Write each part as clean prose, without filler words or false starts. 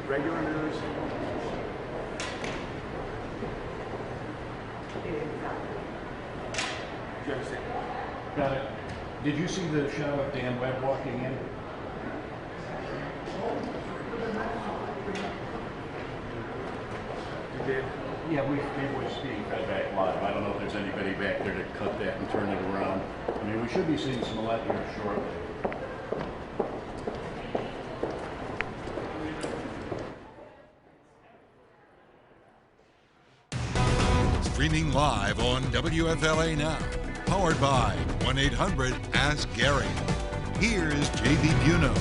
Regular news. Do you understand? Got it. Did you see the shot of Dan Webb walking in? You did? Yeah, we were being fed back live. I don't know if there's anybody back there to cut that and turn it around. I mean, we should be seeing Smollett here shortly. Streaming live on WFLA Now, powered by 1-800-ASK-GARY. Here's JB Buno.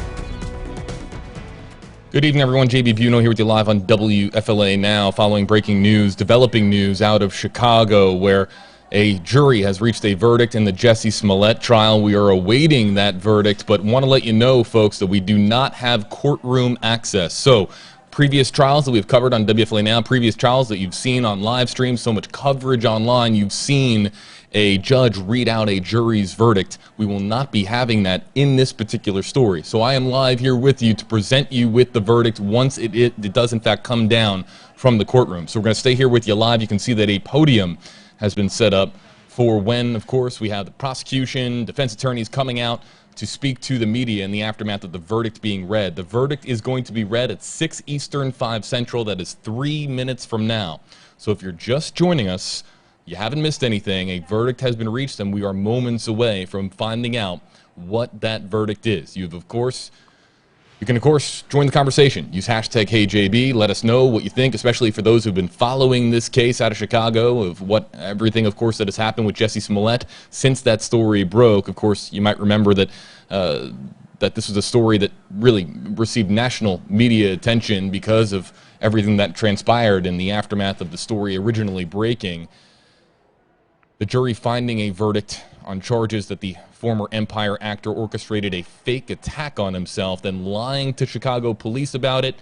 Good evening, everyone. JB Buno here with you live on WFLA Now, following breaking news, developing news out of Chicago, where a jury has reached a verdict in the JUSSIE SMOLLETT trial. We are awaiting that verdict, but want to let you know, folks, that we do not have courtroom access. So, previous trials that we've covered on WFLA Now, previous trials that you've seen on live streams, so much coverage online, you've seen a judge read out a jury's verdict. We will not be having that in this particular story. So I am live here with you to present you with the verdict once it does in fact come down from the courtroom. So we're going to stay here with you live. You can see that a podium has been set up for when, of course, we have the prosecution, defense attorneys coming out to speak to the media in the aftermath of the verdict being read. The verdict is going to be read at 6 Eastern, 5 Central. That is 3 minutes from now. So if you're just joining us, you haven't missed anything. A verdict has been reached, and we are moments away from finding out what that verdict is. You can, of course, join the conversation. Use hashtag HeyJB. Let us know what you think, especially for those who've been following this case out of Chicago, of what everything, of course, that has happened with JUSSIE SMOLLETT since that story broke. Of course, you might remember that that this was a story that really received national media attention because of everything that transpired in the aftermath of the story originally breaking. The jury finding a verdict on charges that the former Empire actor orchestrated a fake attack on himself, then lying to Chicago police about it.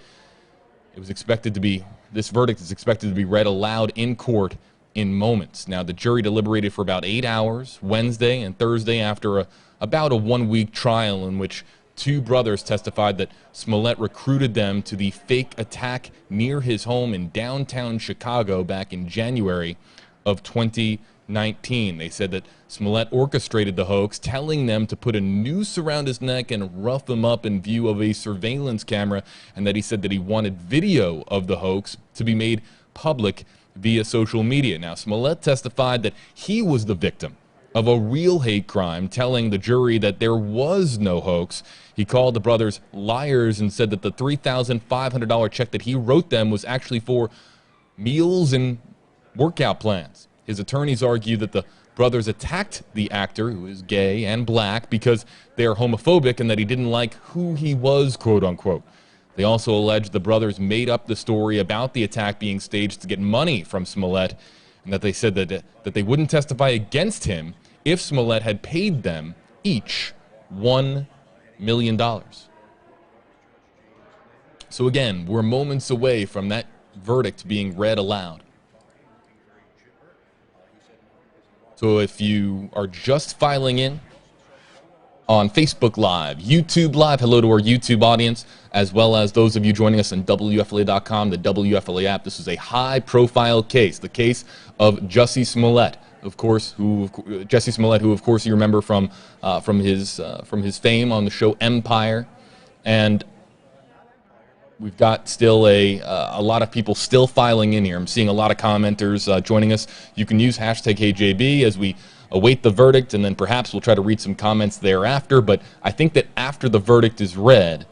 This verdict is expected to be read aloud in court in moments. Now, the jury deliberated for about 8 hours, Wednesday and Thursday, after about a 1-week trial in which two brothers testified that Smollett recruited them to the fake attack near his home in downtown Chicago back in January of 2019. They said that Smollett orchestrated the hoax, telling them to put a noose around his neck and rough him up in view of a surveillance camera, and that he said that he wanted video of the hoax to be made public via social media. Now, Smollett testified that he was the victim of a real hate crime, telling the jury that there was no hoax. He called the brothers liars and said that the $3,500 check that he wrote them was actually for meals and workout plans. His attorneys argue that the brothers attacked the actor, who is gay and black, because they are homophobic and that he didn't like who he was, quote unquote. They also allege the brothers made up the story about the attack being staged to get money from Smollett, and that they said that they wouldn't testify against him if Smollett had paid them each $1 million. So again, we're moments away from that verdict being read aloud. So if you are just filing in on Facebook Live, YouTube Live, hello to our YouTube audience, as well as those of you joining us on WFLA.com, the WFLA app. This is a high-profile case, the case of JUSSIE SMOLLETT, of course, JUSSIE SMOLLETT, who of course you remember from his fame on the show Empire, and we've got still a lot of people still filing in here. I'm seeing a lot of commenters joining us. You can use hashtag HeyJB as we await the verdict, and then perhaps we'll try to read some comments thereafter. But I think that after the verdict is read,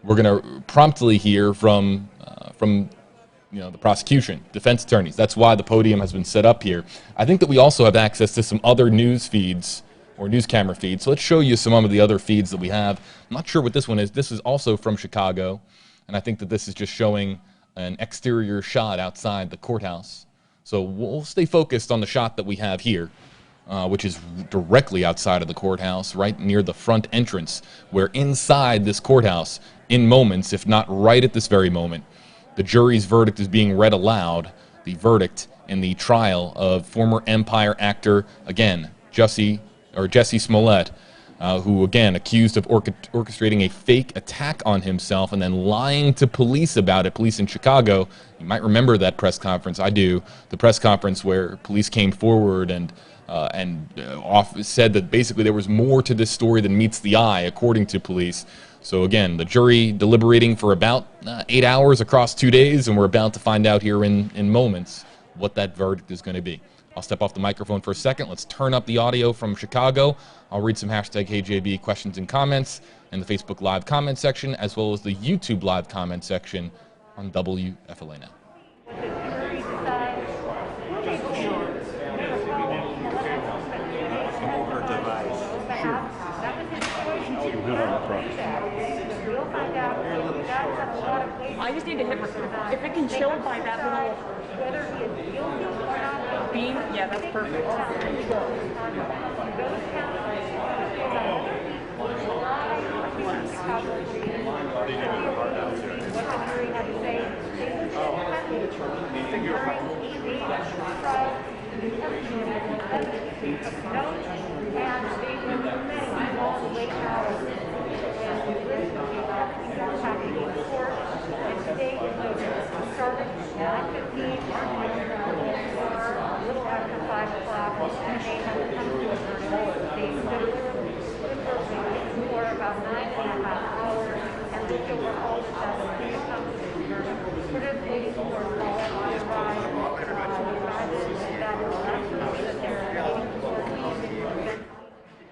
we're going to promptly hear from the prosecution, defense attorneys. That's why the podium has been set up here. I think that we also have access to some other news feeds or news camera feed. So let's show you some of the other feeds that we have. I'm not sure what this one is. This is also from Chicago, and I think that this is just showing an exterior shot outside the courthouse. So we'll stay focused on the shot that we have here, which is directly outside of the courthouse, right near the front entrance, where inside this courthouse, in moments, if not right at this very moment, the jury's verdict is being read aloud, the verdict in the trial of former Empire actor, again, Jussie Smollett, who, again, accused of orchestrating a fake attack on himself and then lying to police about it. Police in Chicago, you might remember that press conference. I do. The press conference where police came forward and said that basically there was more to this story than meets the eye, according to police. So again, the jury deliberating for about 8 hours across 2 days, and we're about to find out here in moments what that verdict is going to be. I'll step off the microphone for a second. Let's turn up the audio from Chicago. I'll read some hashtag KJB questions and comments in the Facebook Live comment section, as well as the YouTube Live comment section on WFLA Now. I just need to hit record. If it can show by that little beam, yeah, that's perfect.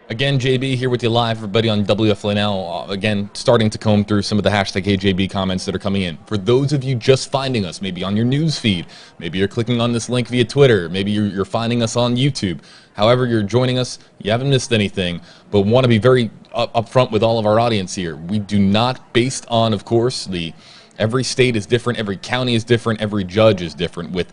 Again, JB here with you live, everybody on WFLA Now. Again, starting to comb through some of the hashtag KJB comments that are coming in. For those of you just finding us, maybe on your news feed, maybe you're clicking on this link via Twitter, maybe you're finding us on YouTube. However you're joining us, you haven't missed anything, but want to be very upfront with all of our audience here. We do not, based on, of course, every state is different, every county is different, every judge is different, with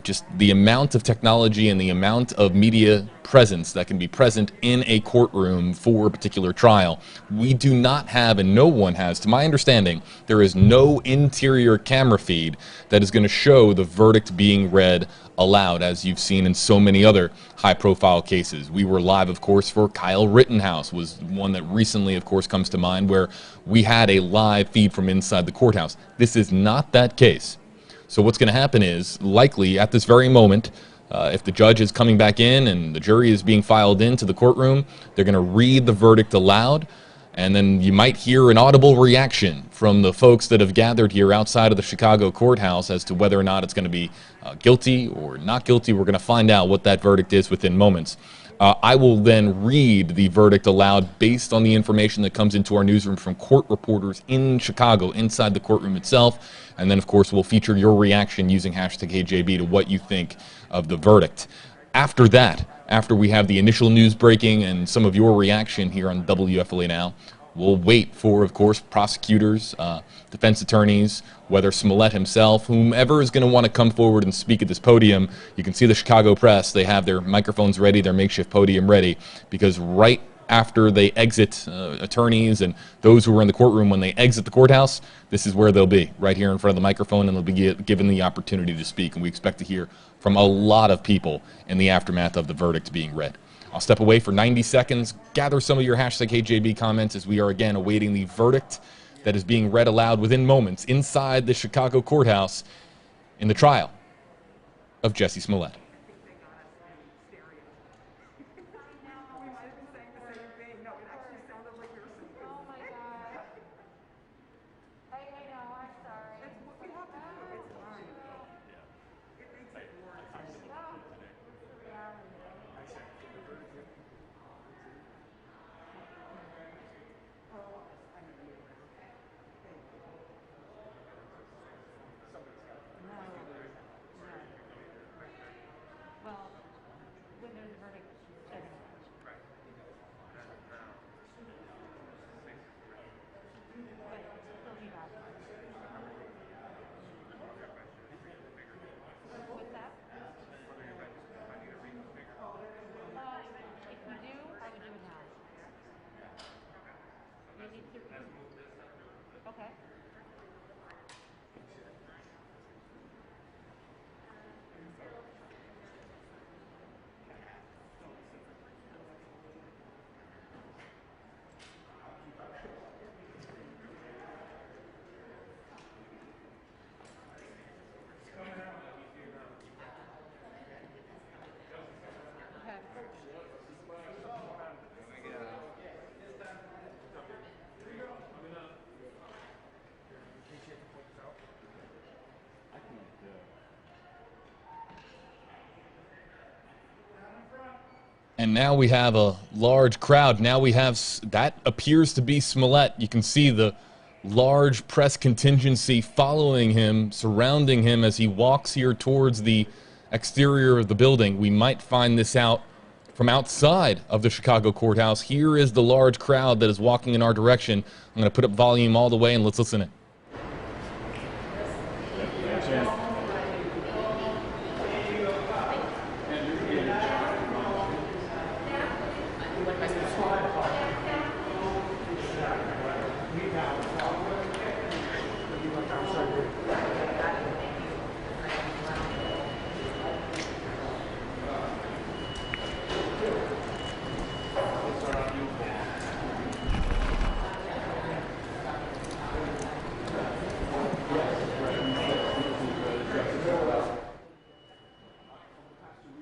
just the amount of technology and the amount of media presence that can be present in a courtroom for a particular trial. We do not have, and no one has, to my understanding, there is no interior camera feed that is going to show the verdict being read aloud, as you've seen in so many other high-profile cases. We were live, of course, for Kyle Rittenhouse, was one that recently, of course, comes to mind, where we had a live feed from inside the courthouse. This is not that case. So what's going to happen is, likely at this very moment, if the judge is coming back in and the jury is being filed into the courtroom, they're going to read the verdict aloud, and then you might hear an audible reaction from the folks that have gathered here outside of the Chicago courthouse as to whether or not it's going to be guilty or not guilty. We're going to find out what that verdict is within moments. I will then read the verdict aloud based on the information that comes into our newsroom from court reporters in Chicago, inside the courtroom itself. And then, of course, we'll feature your reaction using hashtag KJB to what you think of the verdict. After that, after we have the initial news breaking and some of your reaction here on WFLA Now, we'll wait for, of course, prosecutors, defense attorneys, whether Smollett himself, whomever is going to want to come forward and speak at this podium. You can see the Chicago press. They have their microphones ready, their makeshift podium ready, because right after they exit, attorneys and those who are in the courtroom, when they exit the courthouse, this is where they'll be, right here in front of the microphone, and they'll be given the opportunity to speak. And we expect to hear from a lot of people in the aftermath of the verdict being read. I'll step away for 90 seconds, gather some of your hashtag KJB comments as we are again awaiting the verdict that is being read aloud within moments inside the Chicago courthouse in the trial of Jussie Smollett. And now we have a large crowd. Now we have, that appears to be Smollett. You can see the large press contingency following him, surrounding him as he walks here towards the exterior of the building. We might find this out from outside of the Chicago courthouse. Here is the large crowd that is walking in our direction. I'm going to put up volume all the way and let's listen in.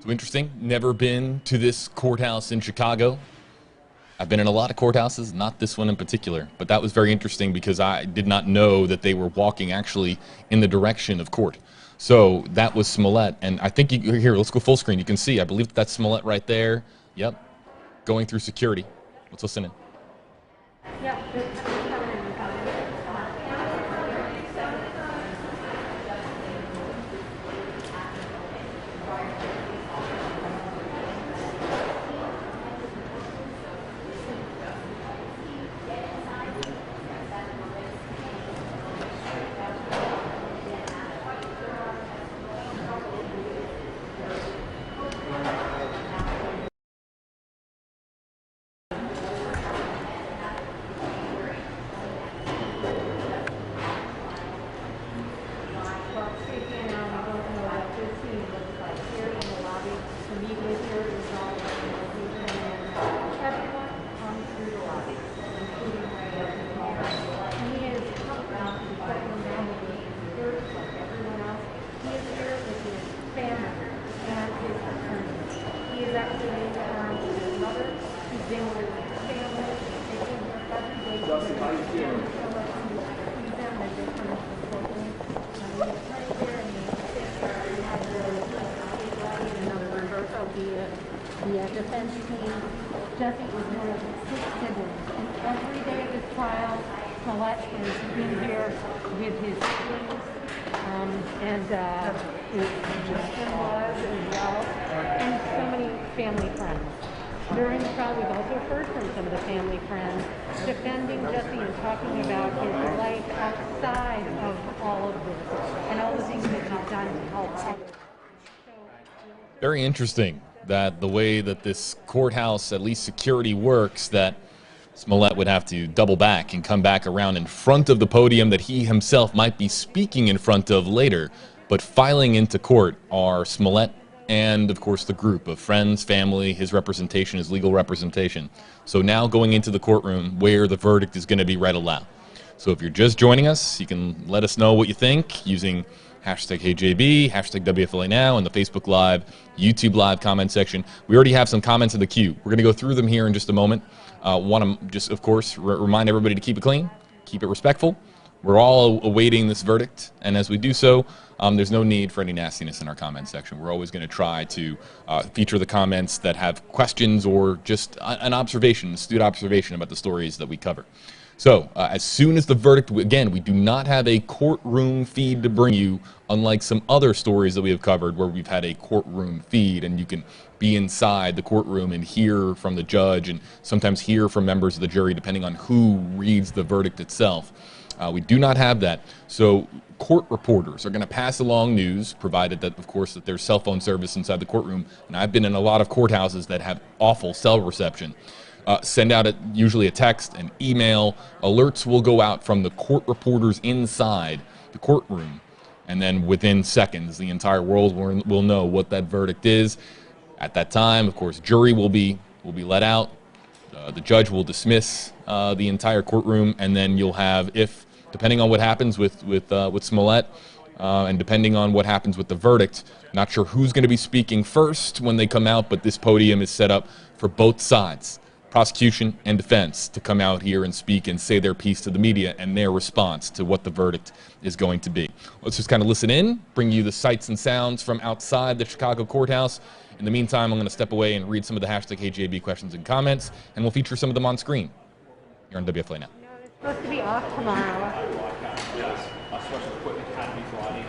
So interesting, never been to this courthouse in Chicago. I've been in a lot of courthouses, not this one in particular, but that was very interesting because I did not know that they were walking actually in the direction of court. So that was Smollett, and I think here, let's go full screen. You can see, I believe that's Smollett right there. Yep, going through security. Let's listen in. Yeah. The defense team, Jussie was one of 6 siblings, and every day of this trial, Smollett has been here with his siblings, and Justin was as well, and so many family friends. During the trial, we've also heard from some of the family friends defending Jussie and talking about his life outside of all of this and all the things that he's done to help others. Very interesting that the way that this courthouse, at least security, works, that Smollett would have to double back and come back around in front of the podium that he himself might be speaking in front of later. But filing into court are Smollett and, of course, the group of friends, family, his representation, his legal representation. So now going into the courtroom where the verdict is going to be read aloud. So if you're just joining us, you can let us know what you think using hashtag HeyJB, hashtag WFLA Now, in the Facebook Live, YouTube Live comment section. We already have some comments in the queue. We're going to go through them here in just a moment. Want to just, of course, remind everybody to keep it clean, keep it respectful. We're all awaiting this verdict, and as we do so, there's no need for any nastiness in our comment section. We're always going to try to feature the comments that have questions or just an observation, an astute observation about the stories that we cover. So, as soon as the verdict, again, we do not have a courtroom feed to bring you, unlike some other stories that we have covered where we've had a courtroom feed and you can be inside the courtroom and hear from the judge and sometimes hear from members of the jury depending on who reads the verdict itself. We do not have that. So court reporters are going to pass along news, provided that, of course, that there's cell phone service inside the courtroom. And I've been in a lot of courthouses that have awful cell reception. Send out usually a text, an email. Alerts will go out from the court reporters inside the courtroom. And then within seconds, the entire world will know what that verdict is. At that time, of course, jury will be let out. The judge will dismiss the entire courtroom, and then you'll have, if depending on what happens with Smollett, and depending on what happens with the verdict, not sure who's going to be speaking first when they come out, but this podium is set up for both sides, prosecution and defense, to come out here and speak and say their piece to the media and their response to what the verdict is going to be. Let's just kind of listen in, bring you the sights and sounds from outside the Chicago courthouse, In the meantime, I'm going to step away and read some of the hashtag HJB questions and comments, and we'll feature some of them on screen here on WFLA Now. It's supposed to be off tomorrow. Yes, special equipment had to be brought in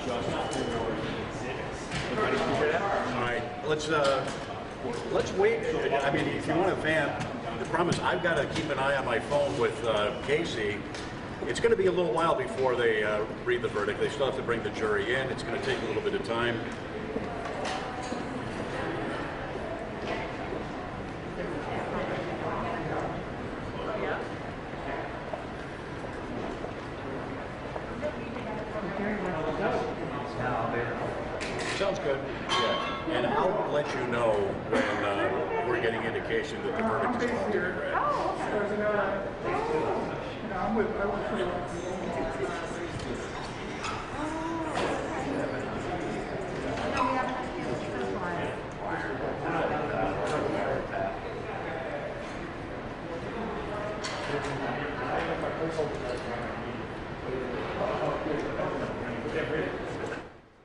just for the exhibits. All right, let's wait. I mean, if you want to vamp, the problem is I've got to keep an eye on my phone with Casey. It's going to be a little while before they read the verdict. They still have to bring the jury in. It's going to take a little bit of time. Sounds good. Yeah. And I'll let you know when we're getting indication that the verdict is about to be read.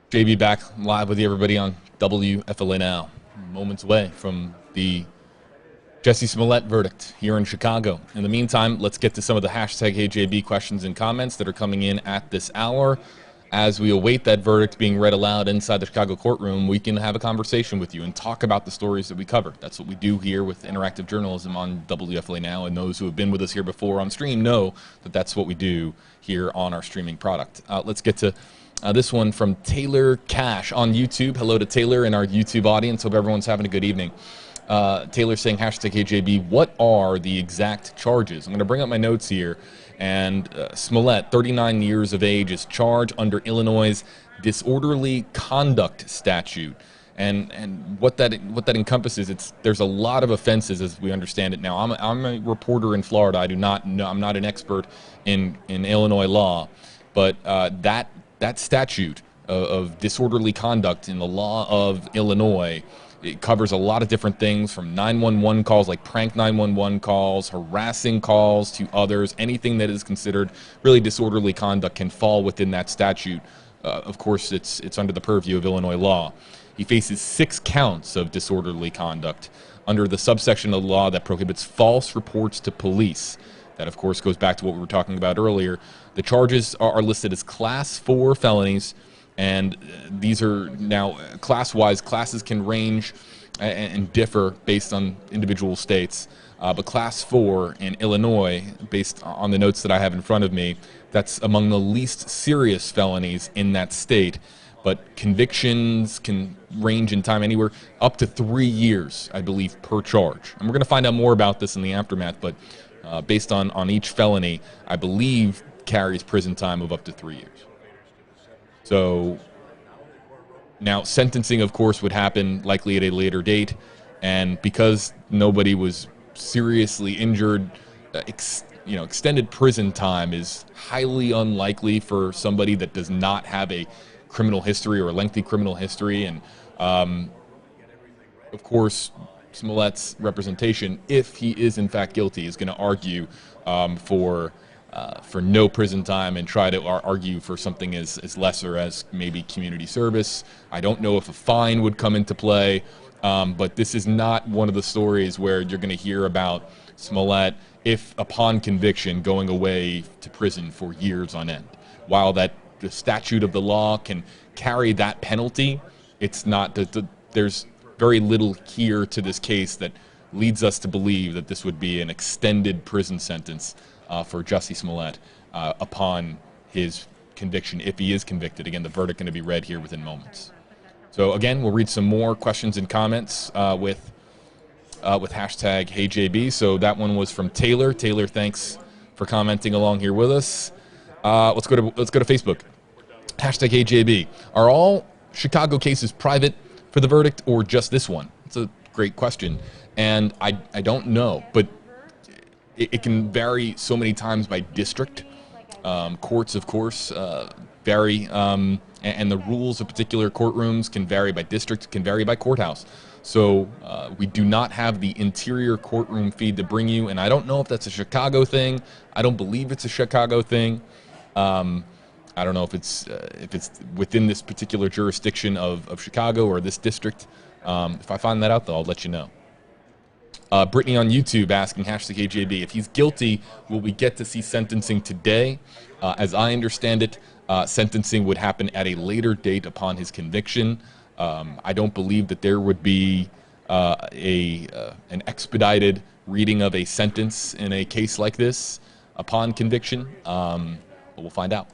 JB back live with you, everybody, on WFLA Now. Moments away from the Jussie Smollett verdict here in Chicago. In the meantime, let's get to some of the hashtag HJB questions and comments that are coming in at this hour. As we await that verdict being read aloud inside the Chicago courtroom, we can have a conversation with you and talk about the stories that we cover. That's what we do here with interactive journalism on WFLA Now, and those who have been with us here before on stream know that that's what we do here on our streaming product. Let's get to this one from Taylor Cash on YouTube. Hello to Taylor and our YouTube audience. Hope everyone's having a good evening. Taylor saying, hashtag HJB, what are the exact charges? I'm going to bring up my notes here. And Smollett, 39 years of age, is charged under Illinois' disorderly conduct statute. And what that encompasses, there's a lot of offenses as we understand it now. I'm a reporter in Florida. I do not know, I'm not an expert in Illinois law, but that statute of disorderly conduct in the law of Illinois, it covers a lot of different things, from 911 calls, like prank 911 calls, harassing calls to others. Anything that is considered really disorderly conduct can fall within that statute. Of course, it's under the purview of Illinois law. He faces 6 counts of disorderly conduct under the subsection of the law that prohibits false reports to police. That, of course, goes back to what we were talking about earlier. The charges are listed as Class 4 felonies, and these are now class-wise. Classes can range and differ based on individual states, but Class 4 in Illinois, based on the notes that I have in front of me, that's among the least serious felonies in that state. But convictions can range in time anywhere up to 3 years, I believe, per charge. And we're going to find out more about this in the aftermath, but based on each felony, I believe carries prison time of up to 3 years. So now sentencing, of course, would happen likely at a later date, and because nobody was seriously injured, extended prison time is highly unlikely for somebody that does not have a criminal history or a lengthy criminal history. And of course, Smollett's representation, if he is in fact guilty, is going to argue for no prison time and try to argue for something as lesser as maybe community service. I don't know if a fine would come into play, but this is not one of the stories where you're going to hear about Smollett, if upon conviction, going away to prison for years on end. While the statute of the law can carry that penalty, it's not. There's very little here to this case that leads us to believe that this would be an extended prison sentence for Jussie Smollett upon his conviction, if he is convicted. Again, the verdict going to be read here within moments. So again, we'll read some more questions and comments with hashtag HeyJB. So that one was from Taylor. Taylor, thanks for commenting along here with us. Let's go to Facebook. Hashtag HeyJB. Are all Chicago cases private for the verdict, or just this one? It's a great question, and I don't know, but it can vary so many times by district. Courts, of course, vary, and the rules of particular courtrooms can vary by district, can vary by courthouse. So we do not have the interior courtroom feed to bring you, and I don't know if that's a Chicago thing. I don't believe it's a Chicago thing. I don't know if it's within this particular jurisdiction of Chicago or this district. If I find that out, though, I'll let you know. Brittany on YouTube asking #KJB, if he's guilty, will we get to see sentencing today? As I understand it, sentencing would happen at a later date upon his conviction. I don't believe that there would be an expedited reading of a sentence in a case like this upon conviction, but we'll find out.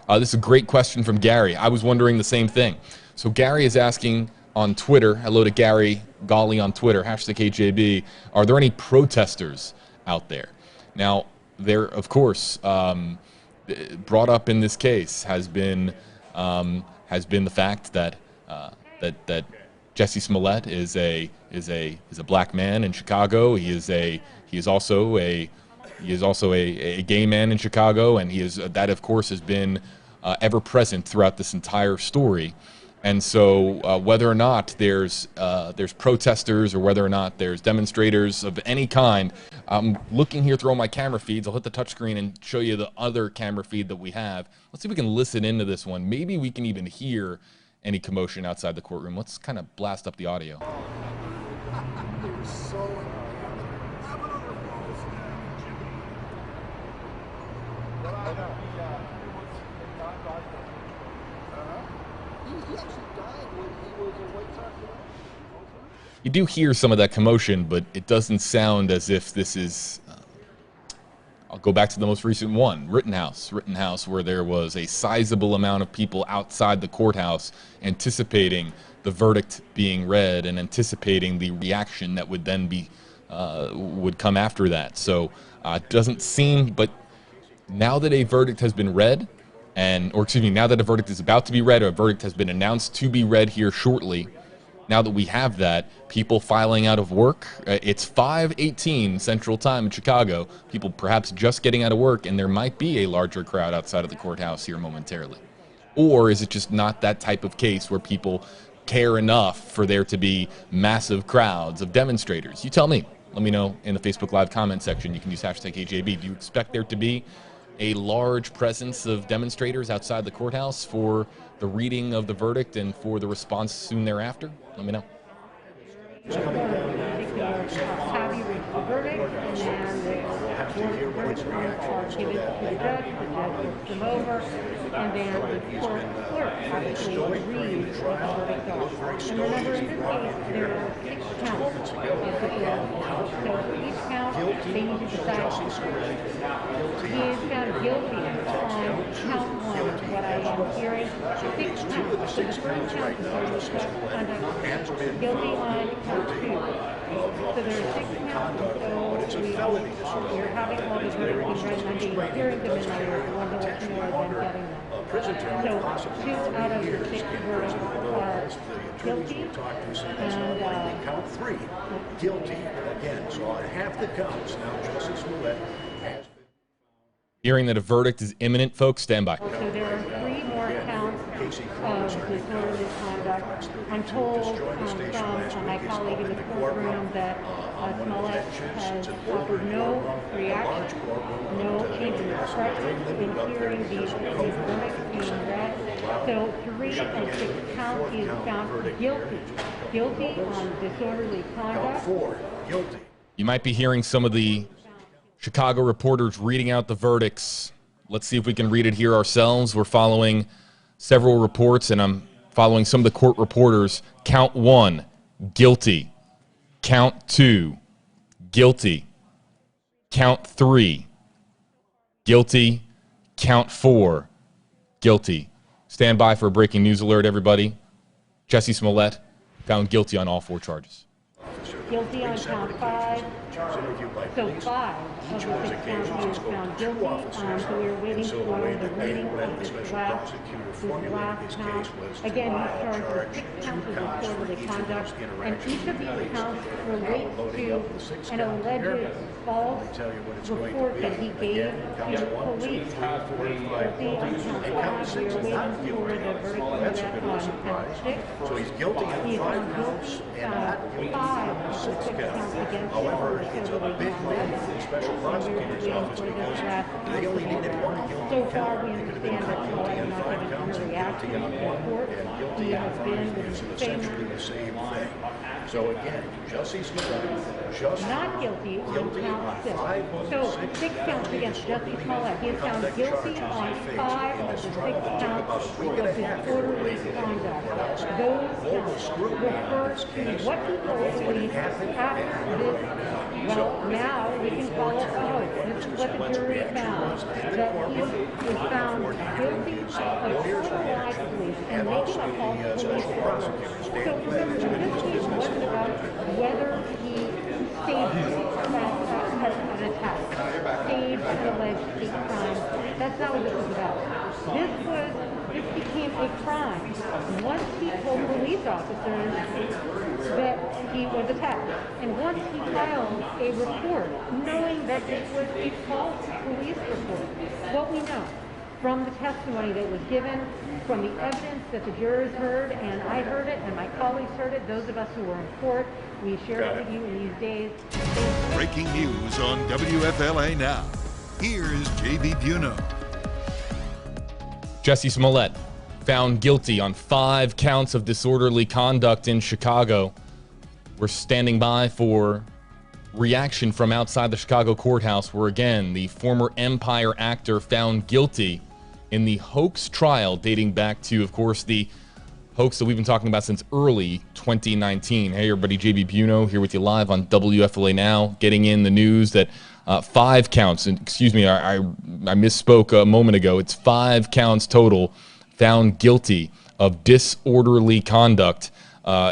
This is a great question from Gary. I was wondering the same thing. So Gary is asking on Twitter, hello to Gary Golly on Twitter, #KJB, are there any protesters out there? Now, there, of course, brought up in this case has been the fact that that Jussie Smollett is a black man in Chicago. He is also a gay man in Chicago, and that of course has been ever present throughout this entire story. And so whether or not there's protesters or whether or not there's demonstrators of any kind, I'm looking here through all my camera feeds. I'll hit the touchscreen and show you the other camera feed that we have. Let's see if we can listen into this one. Maybe we can even hear any commotion outside the courtroom. Let's kind of blast up the audio. You do hear some of that commotion, but it doesn't sound as if this is... I'll go back to the most recent one, Rittenhouse, where there was a sizable amount of people outside the courthouse anticipating the verdict being read and anticipating the reaction that would then be would come after that. So it doesn't seem, but now that a verdict has been read, now that a verdict is about to be read, or a verdict has been announced to be read here shortly, now that we have that, people filing out of work, it's 5:18 Central Time in Chicago, people perhaps just getting out of work, and there might be a larger crowd outside of the courthouse here momentarily. Or is it just not that type of case where people care enough for there to be massive crowds of demonstrators? You tell me. Let me know in the Facebook Live comment section. You can use #KJB. Do you expect there to be a large presence of demonstrators outside the courthouse for the reading of the verdict and for the response soon thereafter? Let me know. Have you read the verdict, and then the verdict forms are given to the judge looks them over, and then the court clerk actually reads what the verdict are. And remember, in this case, there are 6 counts of the bill. So each count, they need to decide. He is found guilty on count 1, what I am hearing. 6 counts. So the first count is conduct. Guilty on count 2. So there are 6 counts. So you're having all the verdicts being read Monday, hearing them in Monday, one to let you more than getting them. So 2 out of the 6 verdicts are guilty, and count 3, guilty again. So on half the counts now, Jussie Smollett has been. Hearing that a verdict is imminent, folks, stand by. So there are 3 more counts of disorderly conduct. I'm told from my colleague in the courtroom that Smollett has offered no reaction, no even expression in hearing these verdicts being read. So 3 of 6 counts he is found guilty on disorderly conduct. 4, guilty. You might be hearing some of the Chicago reporters reading out the verdicts. Let's see if we can read it here ourselves. We're following several reports, and I'm following some of the court reporters. Count 1, guilty. Count 2, guilty. Count 3, guilty. Count 4, guilty. Stand by for a breaking news alert, everybody. Jussie Smollett found guilty on all 4 charges. Guilty on count 5. So 5 of the 6 counts he is found guilty. So we're waiting for the reading of this last count. Again, he's charged with 6 counts of disorderly conduct, and each of these counts relate to an alleged false report that he gave to police. Guilty on count 5. We are waiting for the verdict on count 6. So he's guilty on 5 counts and not guilty on 6 counts. However, it's a big win for this special prosecutor's office because they only needed one guilty So count. far, we They could have been understand found that guilty on Smollett 5 counts and reaction guilty on in 1 court. and He guilty on has 5 been is with essentially the same thing. So again, Jussie Smollett, just not guilty on guilty count on 6. 5 of So the 6 6 counts against Jussie Smollett. He is found guilty on 5 of the 6 counts of disorderly conduct. Those counts refer to what he told police after this. Well, now we can call it a hoax. This is what the jury found. That he was found guilty of criminalized police and making a false police report. So remember, this case wasn't about whether he staged an attack, staged an alleged hate crime. That's not what this was about. This became a crime once he told police officers that he was attacked. And once he filed a report, knowing that it was a false police report. What we know from the testimony that was given, from the evidence that the jurors heard, and I heard it, and my colleagues heard it, those of us who were in court, we shared it with you in these days. Breaking news on WFLA Now. Here's JB Buno. Jussie Smollett found guilty on 5 counts of disorderly conduct in Chicago. We're standing by for reaction from outside the Chicago courthouse, where again, the former Empire actor found guilty in the hoax trial dating back to, of course, the hoax that we've been talking about since early 2019. Hey everybody, JB Buno here with you live on WFLA Now, getting in the news that 5 counts, and excuse me, I misspoke a moment ago. It's 5 counts total found guilty of disorderly conduct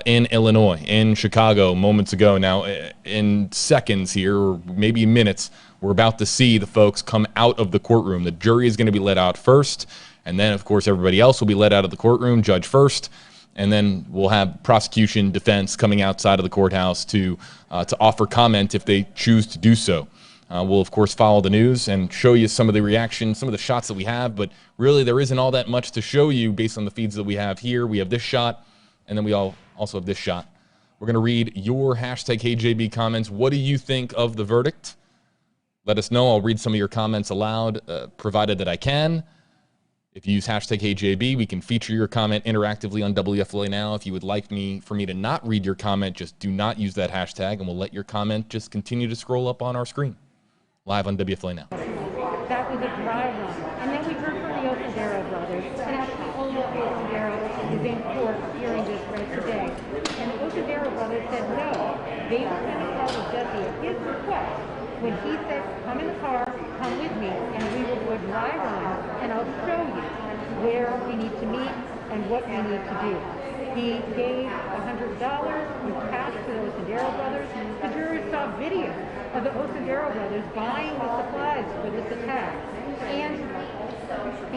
in Illinois, in Chicago, moments ago. Now, in seconds here, or maybe minutes, we're about to see the folks come out of the courtroom. The jury is going to be let out first, and then, of course, everybody else will be let out of the courtroom, judge first, and then we'll have prosecution, defense coming outside of the courthouse to offer comment if they choose to do so. We'll, of course, follow the news and show you some of the reactions, some of the shots that we have, but really there isn't all that much to show you based on the feeds that we have here. We have this shot, and then we also have this shot. We're going to read your hashtag HeyJB comments. What do you think of the verdict? Let us know. I'll read some of your comments aloud, provided that I can. If you use hashtag HeyJB, we can feature your comment interactively on WFLA Now. If you would like for me to not read your comment, just do not use that hashtag, and we'll let your comment just continue to scroll up on our screen. Live on WFLA Now. That was a dry run. And then we heard from the Osendero brothers, and actually Olo Osendero is in court hearing this right today. And the Osendero brothers said no. They were in the car with Jussie at his request. When he said, come in the car, come with me, and we will do a dry run, and I'll show you where we need to meet and what we need to do. He gave $100 in cash to the Osendero brothers. The jurors saw video of the Osendero brothers buying the supplies for this attack.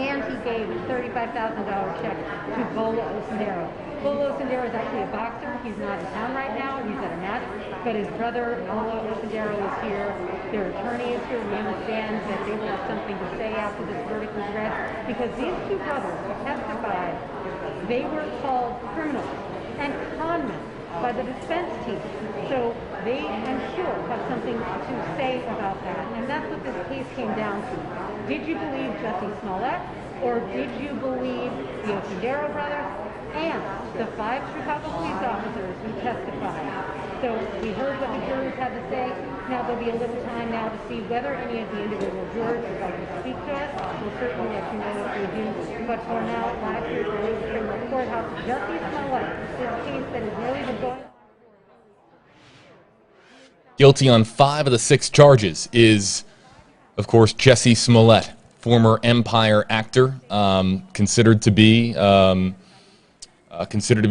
And he gave a $35,000 check to Bolo Osendero. Bolo Osendero is actually a boxer. He's not in town right now. He's at a match. But his brother, Bolo Osendero, is here. Their attorney is here. We understand that they will have something to say after this verdict was read. Because these 2 brothers testified, they were called criminals and conmen by the defense team. So they, I'm sure, have something to say about that. And that's what this case came down to. Did you believe Jussie Smollett, or did you believe the Osendero brothers and the 5 Chicago police officers who testified? So we heard what the jurors had to say. Now there'll be a little time now to see whether any of the individual jurors would like to speak to us. We'll certainly let you know if we do. But for now, live here from the courthouse, Jussie Smollett, this case that has really been going on. Guilty on 5 of the 6 charges is, of course, Jussie Smollett, former Empire actor, considered to be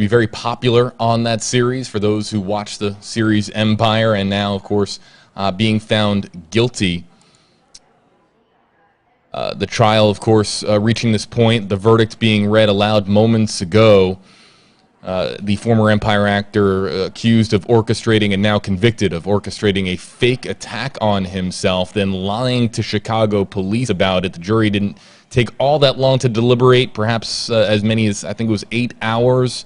very popular on that series for those who watch the series Empire, and now, of course, being found guilty. The trial, of course, reaching this point, the verdict being read aloud moments ago. The former Empire actor accused of orchestrating and now convicted of orchestrating a fake attack on himself, then lying to Chicago police about it. The jury didn't take all that long to deliberate, perhaps as many as, I think it was 8 hours.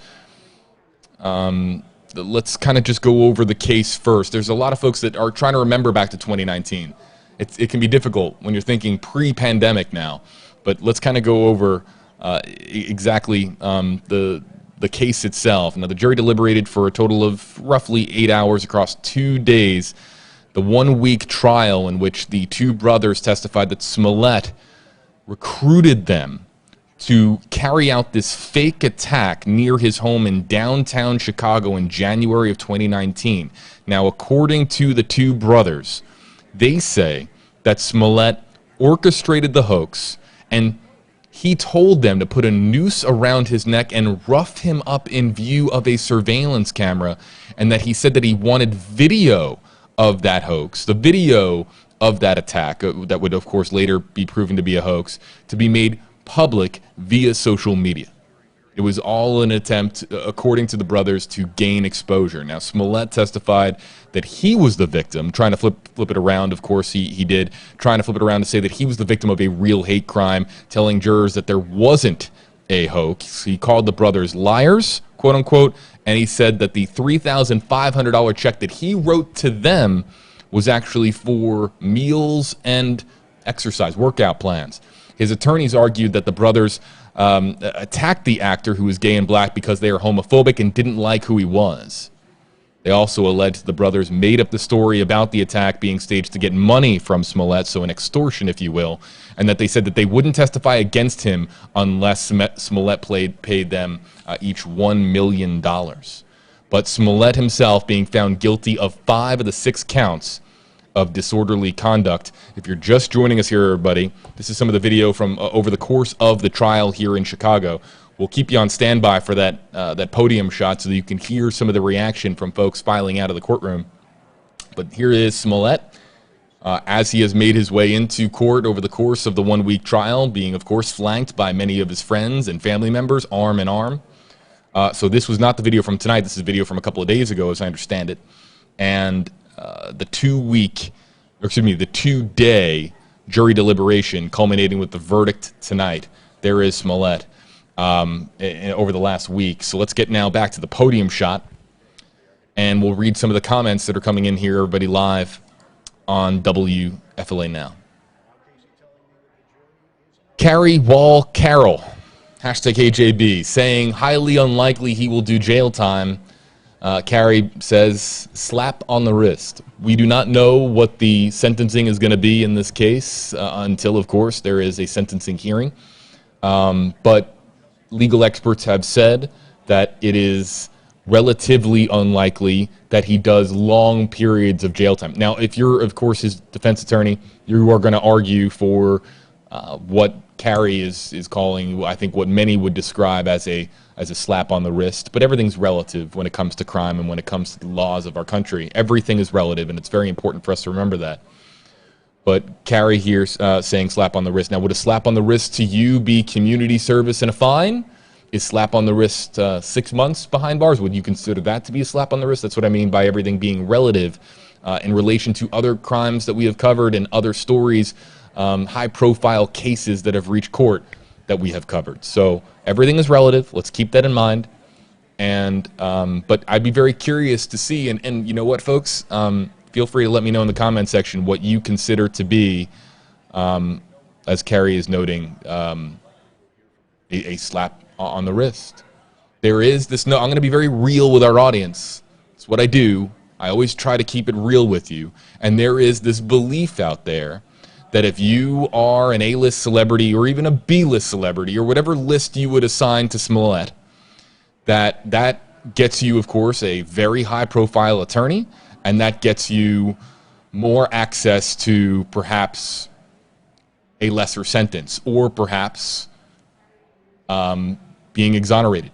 Let's kind of just go over the case first. There's a lot of folks that are trying to remember back to 2019. it can be difficult when you're thinking pre-pandemic now. But let's kind of go over exactly the case itself. Now, the jury deliberated for a total of roughly 8 hours across 2 days. The 1-week trial in which the two brothers testified that Smollett recruited them to carry out this fake attack near his home in downtown Chicago in January of 2019. Now, according to the two brothers, they say that Smollett orchestrated the hoax, and he told them to put a noose around his neck and rough him up in view of a surveillance camera, and that he said that he wanted video of that hoax, the video of that attack, that would of course later be proven to be a hoax, to be made public via social media. It was all an attempt, according to the brothers, to gain exposure. Now, Smollett testified that he was the victim, trying to flip it around. Of course, he did, trying to flip it around to say that he was the victim of a real hate crime, telling jurors that there wasn't a hoax. He called the brothers liars, quote unquote, and he said that the $3,500 check that he wrote to them was actually for meals and exercise, workout plans. His attorneys argued that the brothers attacked the actor, who was gay and black, because they are homophobic and didn't like who he was. They also alleged the brothers made up the story about the attack being staged to get money from Smollett, so an extortion, if you will, and that they said that they wouldn't testify against him unless Smollett paid them each $1 million. But Smollett himself being found guilty of 5 of the 6 counts of disorderly conduct. If you're just joining us here, everybody, this is some of the video from over the course of the trial here in Chicago. We'll keep you on standby for that podium shot so that you can hear some of the reaction from folks filing out of the courtroom. But here is Smollett as he has made his way into court over the course of the 1-week trial, being, of course, flanked by many of his friends and family members, arm in arm. So this was not the video from tonight. This is a video from a couple of days ago, as I understand it. And the 2-day jury deliberation culminating with the verdict tonight. There is Smollett over the last week. So let's get now back to the podium shot, and we'll read some of the comments that are coming in here, everybody, live on WFLA Now. Carrie Wall Carroll, hashtag KJB, saying highly unlikely he will do jail time. Carrie says, slap on the wrist. We do not know what the sentencing is going to be in this case until, of course, there is a sentencing hearing. But legal experts have said that it is relatively unlikely that he does long periods of jail time. Now, if you're, of course, his defense attorney, you are going to argue for what Carrie is calling, I think, what many would describe as a slap on the wrist. But everything's relative when it comes to crime and when it comes to the laws of our country. Everything is relative, and it's very important for us to remember that. But Carrie here saying slap on the wrist. Now, would a slap on the wrist to you be community service and a fine? Is slap on the wrist 6 months behind bars? Would you consider that to be a slap on the wrist? That's what I mean by everything being relative in relation to other crimes that we have covered and other stories, high-profile cases that have reached court that we have covered. So everything is relative. Let's keep that in mind. And but I'd be very curious to see, and you know what, folks? Feel free to let me know in the comment section what you consider to be, as Carrie is noting, a slap on the wrist. There is this, no, I'm going to be very real with our audience. It's what I do. I always try to keep it real with you. And there is this belief out there that if you are an A-list celebrity or even a B-list celebrity or whatever list you would assign to Smollett, that gets you, of course, a very high-profile attorney, and that gets you more access to perhaps a lesser sentence or perhaps being exonerated,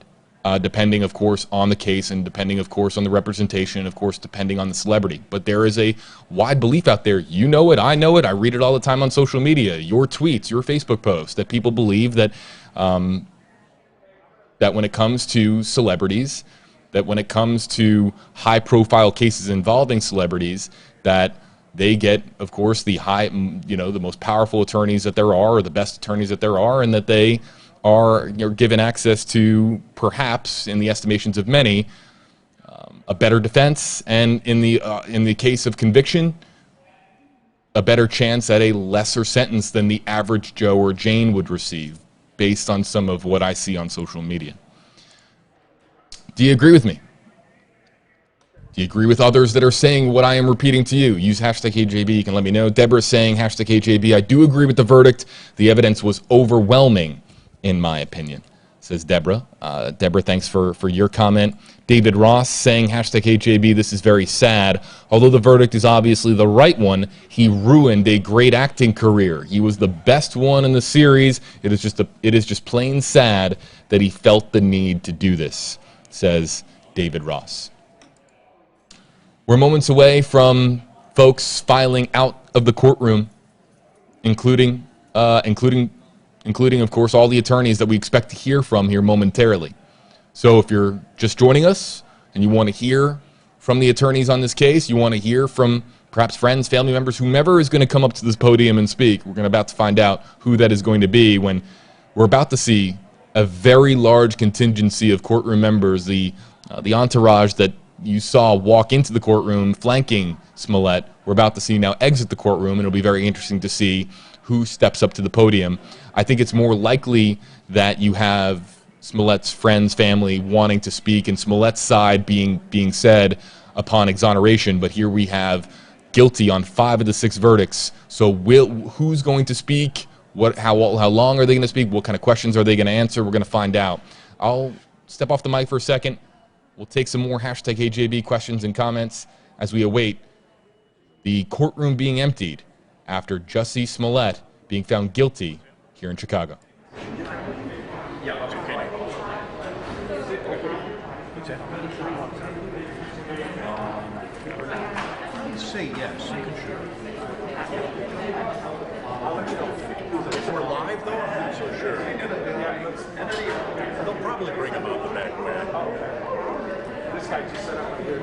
depending, of course, on the case and depending, of course, on the representation and, of course, depending on the celebrity. But there is a wide belief out there. You know it. I know it. I read it all the time on social media, your tweets, your Facebook posts, that people believe that that when it comes to celebrities, that when it comes to high-profile cases involving celebrities, that they get, of course, the the most powerful attorneys that there are, or the best attorneys that there are, and that they are given access to, perhaps, in the estimations of many, a better defense, and in the case of conviction, a better chance at a lesser sentence than the average Joe or Jane would receive, based on some of what I see on social media. Do you agree with me? Do you agree with others that are saying what I am repeating to you? Use hashtag HJB. You can let me know. Deborah's saying hashtag HJB. I do agree with the verdict. The evidence was overwhelming, in my opinion, says Deborah. Deborah, thanks for your comment. David Ross saying hashtag HJB. This is very sad. Although the verdict is obviously the right one, he ruined a great acting career. He was the best one in the series. It is just plain sad that he felt the need to do this, says David Ross. We're moments away from folks filing out of the courtroom, including, of course, all the attorneys that we expect to hear from here momentarily. So if you're just joining us and you want to hear from the attorneys on this case, you want to hear from perhaps friends, family members, whomever is going to come up to this podium and speak, we're about to find out who that is going to be when we're about to see a very large contingency of courtroom members, the entourage that you saw walk into the courtroom flanking Smollett. We're about to see now exit the courtroom, and it'll be very interesting to see who steps up to the podium. I think it's more likely that you have Smollett's friends, family wanting to speak, and Smollett's side being said upon exoneration. But here we have guilty on 5 of the 6 verdicts. So who's going to speak? How long are they going to speak? What kind of questions are they going to answer? We're going to find out. I'll step off the mic for a second. We'll take some more hashtag HJB questions and comments as we await the courtroom being emptied after JUSSIE SMOLLETT being found guilty here in Chicago. Say yes. If we're live, though, I'm not so sure. They'll probably bring him out the back way. This guy just set up here.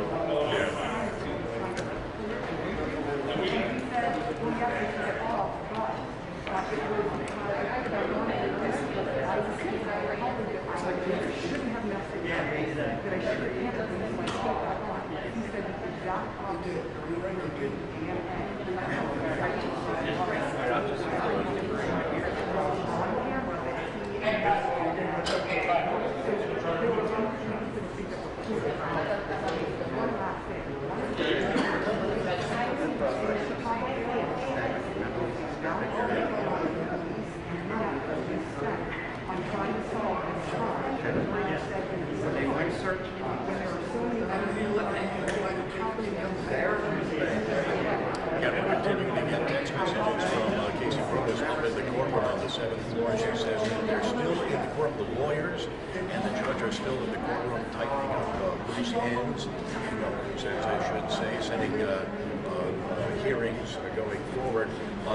Hearings going forward.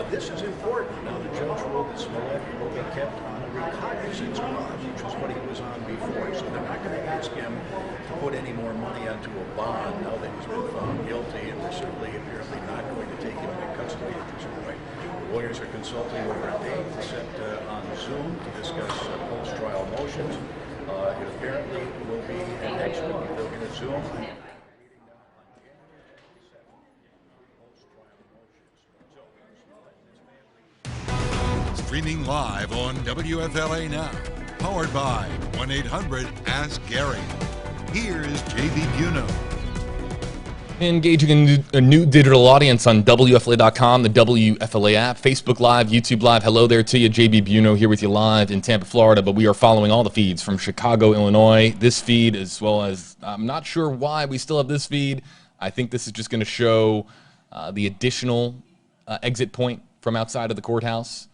This is important. Now, the judge ruled that Smollett will be kept on a recognizance bond, which was what he was on before. So they're not going to ask him to put any more money onto a bond now that he's been found guilty, and they're certainly apparently not going to take him into custody at this point. The lawyers are consulting over a date set on Zoom to discuss post-trial motions. It apparently will be next week. They're going to Zoom. Streaming live on WFLA Now, powered by 1-800-ASK-GARY. Here's JB Buno. Engaging a new digital audience on WFLA.com, the WFLA app, Facebook Live, YouTube Live. Hello there to you. JB Buno here with you live in Tampa, Florida, but we are following all the feeds from Chicago, Illinois. This feed, as well as, I'm not sure why we still have this feed. I think this is just going to show the additional exit point from outside of the courthouse.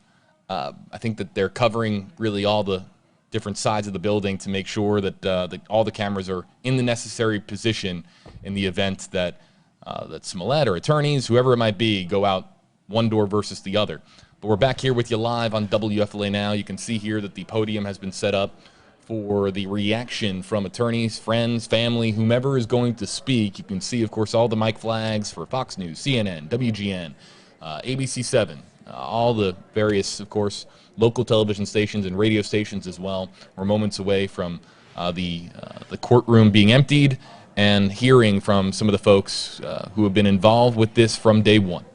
I think that they're covering really all the different sides of the building to make sure that all the cameras are in the necessary position in the event that that Smollett or attorneys, whoever it might be, go out one door versus the other. But we're back here with you live on WFLA Now. You can see here that the podium has been set up for the reaction from attorneys, friends, family, whomever is going to speak. You can see, of course, all the mic flags for Fox News, CNN, WGN, ABC7, all the various, of course, local television stations and radio stations as well. We're moments away from the courtroom being emptied and hearing from some of the folks who have been involved with this from day one.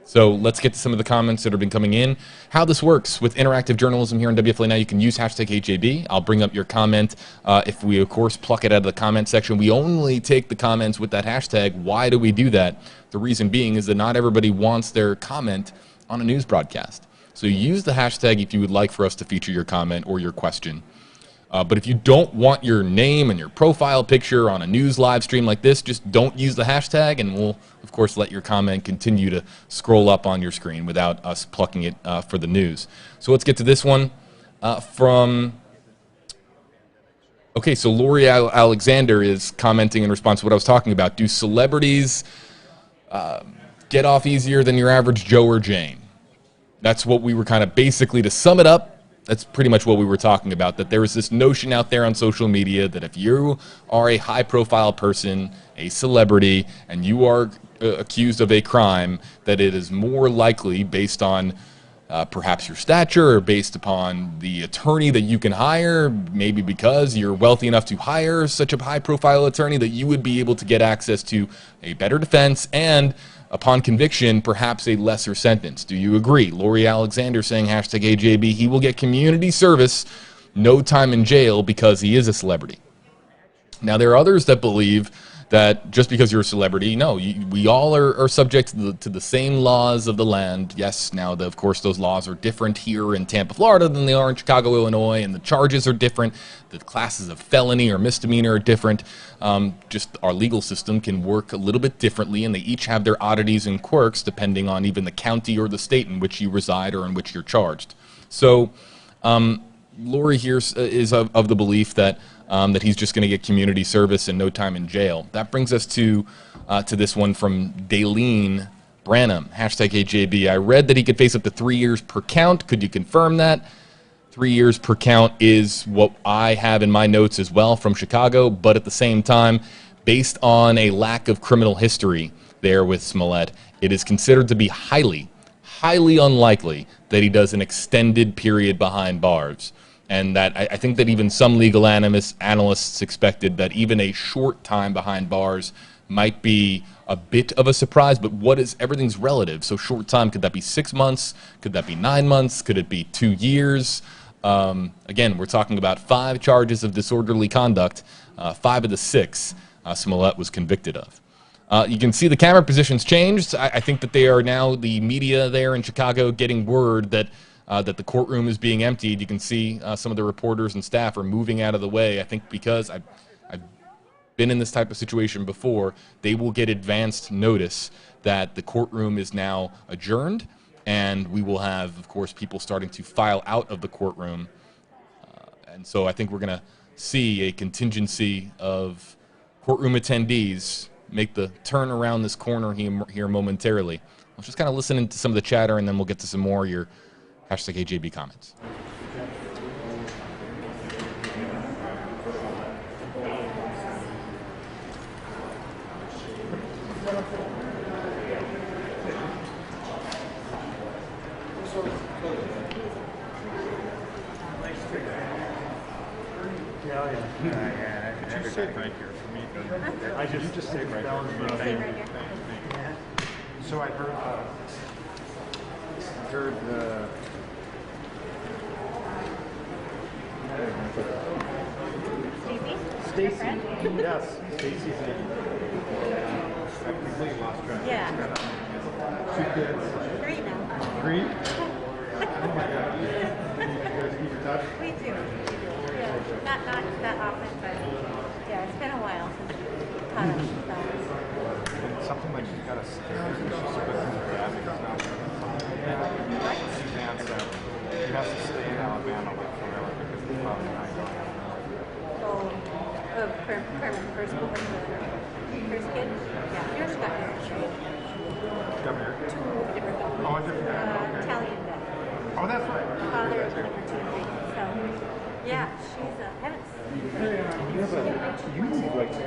So let's get to some of the comments that have been coming in. How this works with interactive journalism here on WFLA Now, you can use hashtag HJB. I'll bring up your comment. If we, of course, pluck it out of the comment section, we only take the comments with that hashtag. Why do we do that? The reason being is that not everybody wants their comment on a news broadcast. So use the hashtag if you would like for us to feature your comment or your question. But if you don't want your name and your profile picture on a news live stream like this, just don't use the hashtag, and we'll, of course, let your comment continue to scroll up on your screen without us plucking it for the news. So let's get to this one okay, so Lori Alexander is commenting in response to what I was talking about. Do celebrities get off easier than your average Joe or Jane? That's what we were kind of basically, to sum it up, that's pretty much what we were talking about, that there is this notion out there on social media that if you are a high-profile person, a celebrity, and you are accused of a crime, that it is more likely, based on perhaps your stature or based upon the attorney that you can hire, maybe because you're wealthy enough to hire such a high-profile attorney, that you would be able to get access to a better defense and, upon conviction, perhaps a lesser sentence. Do you agree? Lori Alexander saying hashtag AJB, he will get community service, no time in jail because he is a celebrity. Now, there are others that believe that just because you're a celebrity, no, we all are subject to the same laws of the land. Yes, now, of course, those laws are different here in Tampa, Florida than they are in Chicago, Illinois, and the charges are different. The classes of felony or misdemeanor are different. Just our legal system can work a little bit differently, and they each have their oddities and quirks depending on even the county or the state in which you reside or in which you're charged. So Lori here is of the belief that that he's just going to get community service and no time in jail. That brings us to this one from Daleen Branham, hashtag AJB. I read that he could face up to 3 years per count. Could you confirm that? 3 years per count is what I have in my notes as well from Chicago, but at the same time, based on a lack of criminal history there with Smollett, it is considered to be highly unlikely that he does an extended period behind bars. And that I think that even some legal analysts expected that even a short time behind bars might be a bit of a surprise, but everything's relative. So short time, could that be 6 months? Could that be 9 months? Could it be 2 years? Again, we're talking about 5 charges of disorderly conduct, 5 of the 6 Smollett was convicted of. You can see the camera positions changed. I think that they are now, the media there in Chicago, getting word that the courtroom is being emptied. You can see some of the reporters and staff are moving out of the way. I think because I've been in this type of situation before, they will get advanced notice that the courtroom is now adjourned, and we will have, of course, people starting to file out of the courtroom. And so I think we're going to see a contingency of courtroom attendees make the turn around this corner here momentarily. Let's just kind of listen to some of the chatter, and then we'll get to some more of your hashtag AJB comments. Could you say right here for me? You just say right here. Thank you. So I heard the Stacy. Yes, Stacy's name. I completely lost track. Yeah. 2 kids. 3 now. 3? Oh my God. You guys keep in touch? We do. Yeah. Not that often, but yeah, it's been a while since we caught up. And something like you got a stare. She's so good through the graphics now. Suzanne said he has to stay in Alabama like forever because he's probably not going. For first school with the first kid? Yeah, yours got married. Got married? 2 different couples. Oh, a different guy. Okay. Italian vet. Oh, that's right. Father of number 2 thing. So, yeah, she's haven't seen her. You need like to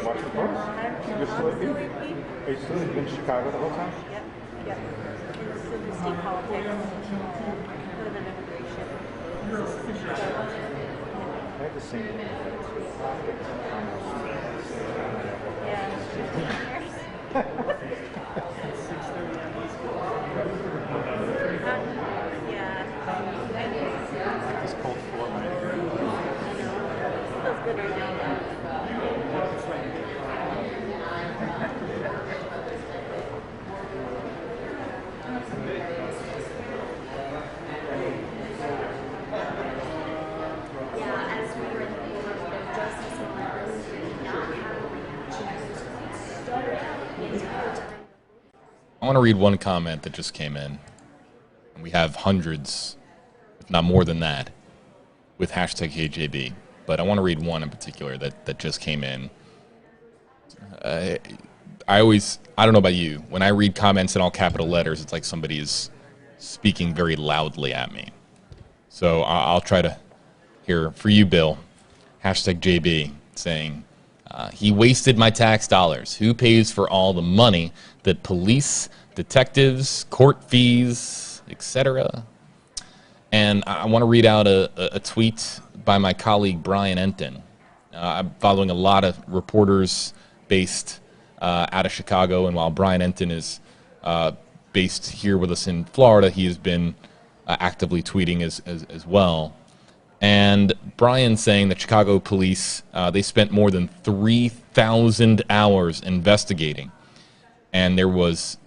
watch the books. You're still Are you still in Chicago the whole time? Yep. In the state politics. With an immigration. I have the same thing. Yeah. I want to read one comment that just came in. We have hundreds, if not more than that, with hashtag HeyJB. But I want to read one in particular that just came in. I don't know about you, when I read comments in all capital letters, it's like somebody is speaking very loudly at me. So I'll try to, here, for you, Bill, hashtag JB, saying, he wasted my tax dollars. Who pays for all the money that police, detectives, court fees, etc.? And I want to read out a tweet by my colleague Brian Enton. I'm following a lot of reporters based out of Chicago, and while Brian Enton is based here with us in Florida, he has been actively tweeting as well. And Brian saying that Chicago police, they spent more than 3,000 hours investigating, and there was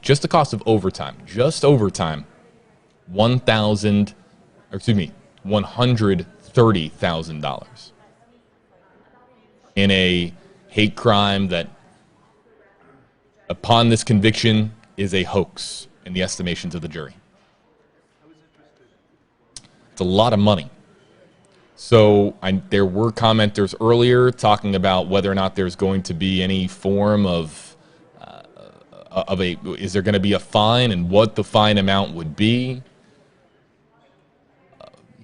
just the cost of overtime, $130,000 in a hate crime that, upon this conviction, is a hoax in the estimations of the jury. It's a lot of money. So there were commenters earlier talking about whether or not there's going to be any form is there going to be a fine and what the fine amount would be.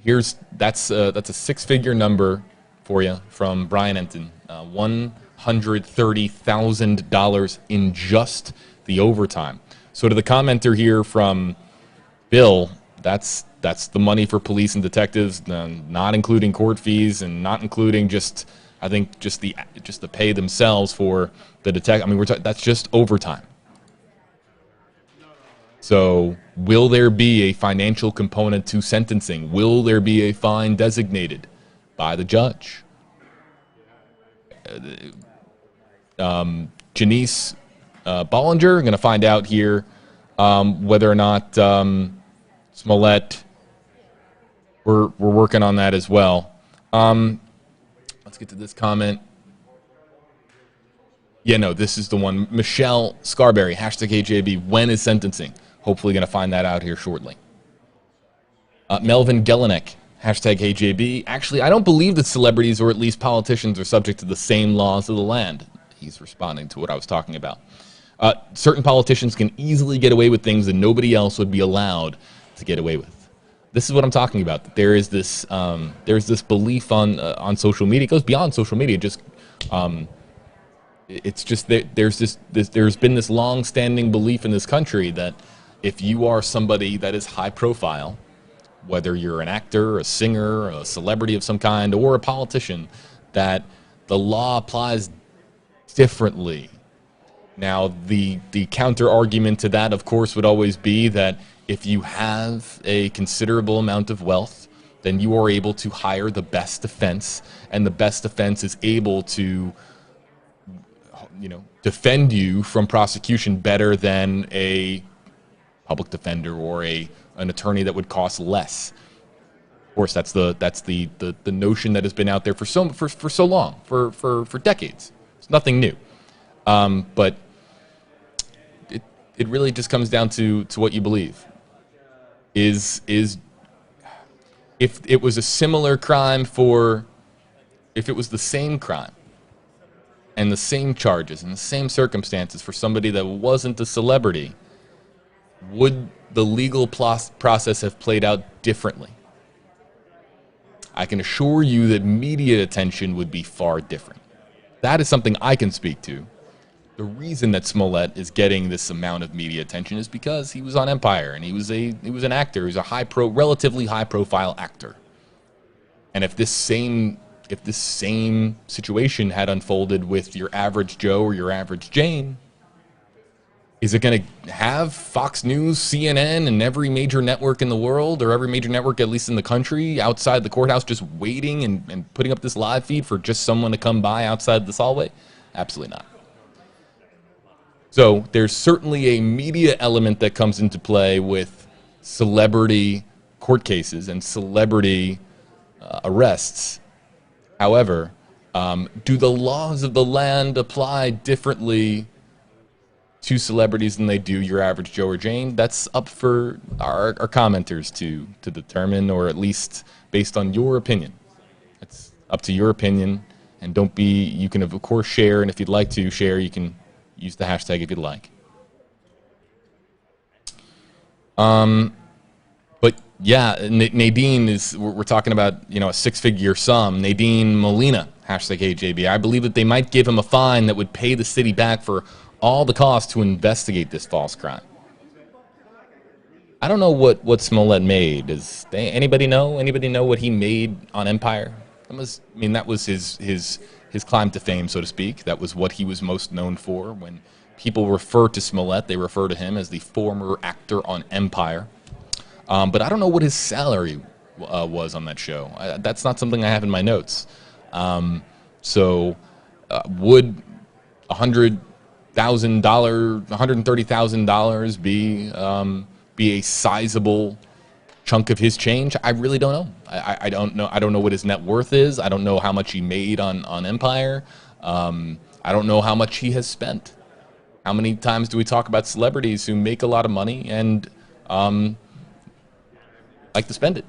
That's a six-figure number for you from Brian Enton, $130,000 in just the overtime. So to the commenter here from Bill, that's the money for police and detectives, not including court fees and not including just the pay themselves for the detective. I mean, that's just overtime. So will there be a financial component to sentencing? Will there be a fine designated by the judge? Janice Bollinger, going to find out here whether or not Smollett, we're working on that as well. Let's get to this comment. Yeah, no, this is the one. Michelle Scarberry, hashtag HJB, when is sentencing? Hopefully going to find that out here shortly. Melvin Gelinek, hashtag HJB. Actually, I don't believe that celebrities or at least politicians are subject to the same laws of the land. He's responding to what I was talking about. Certain politicians can easily get away with things that nobody else would be allowed to get away with. This is what I'm talking about. There's this belief on social media. It goes beyond social media. It's just that there's been this long-standing belief in this country that if you are somebody that is high profile, whether you're an actor, a singer, a celebrity of some kind, or a politician, that the law applies differently. Now, the counter argument to that, of course, would always be that if you have a considerable amount of wealth, then you are able to hire the best defense, and the best defense is able to, defend you from prosecution better than a public defender or an attorney that would cost less. Of course, that's the notion that has been out there for so long, for decades. It's nothing new, but it really just comes down to what you believe. If it was a similar crime if it was the same crime and the same charges and the same circumstances for somebody that wasn't a celebrity, would the legal process have played out differently? I can assure you that media attention would be far different. That is something I can speak to. The reason that Smollett is getting this amount of media attention is because he was on Empire and he was an actor. He was a relatively high profile actor. And if this same situation had unfolded with your average Joe or your average Jane, is it going to have Fox News, CNN, and every major network in the world, or every major network at least in the country, outside the courthouse just waiting and putting up this live feed for just someone to come by outside this hallway? Absolutely not. So there's certainly a media element that comes into play with celebrity court cases and celebrity arrests. However, do the laws of the land apply differently to celebrities than they do your average Joe or Jane. That's up for our commenters to determine, or at least based on your opinion. It's up to your opinion, and don't be, you can of course share, and if you'd like to share, you can use the hashtag if you'd like. But yeah, Nadine is, we're talking about, you know, a six-figure sum. Nadine Molina, hashtag HJB. I believe that they might give him a fine that would pay the city back for all the costs to investigate this false crime. I don't know what Smollett made. Does anybody know? Anybody know what he made on Empire? That was, I mean, that was his climb to fame, so to speak. That was what he was most known for. When people refer to Smollett, they refer to him as the former actor on Empire. But I don't know what his salary was on that show. That's not something I have in my notes. So would $130,000 be a sizable chunk of his change? I really don't know. I don't know. I don't know what his net worth is. I don't know how much he made on Empire. I don't know how much he has spent. How many times do we talk about celebrities who make a lot of money and like to spend it?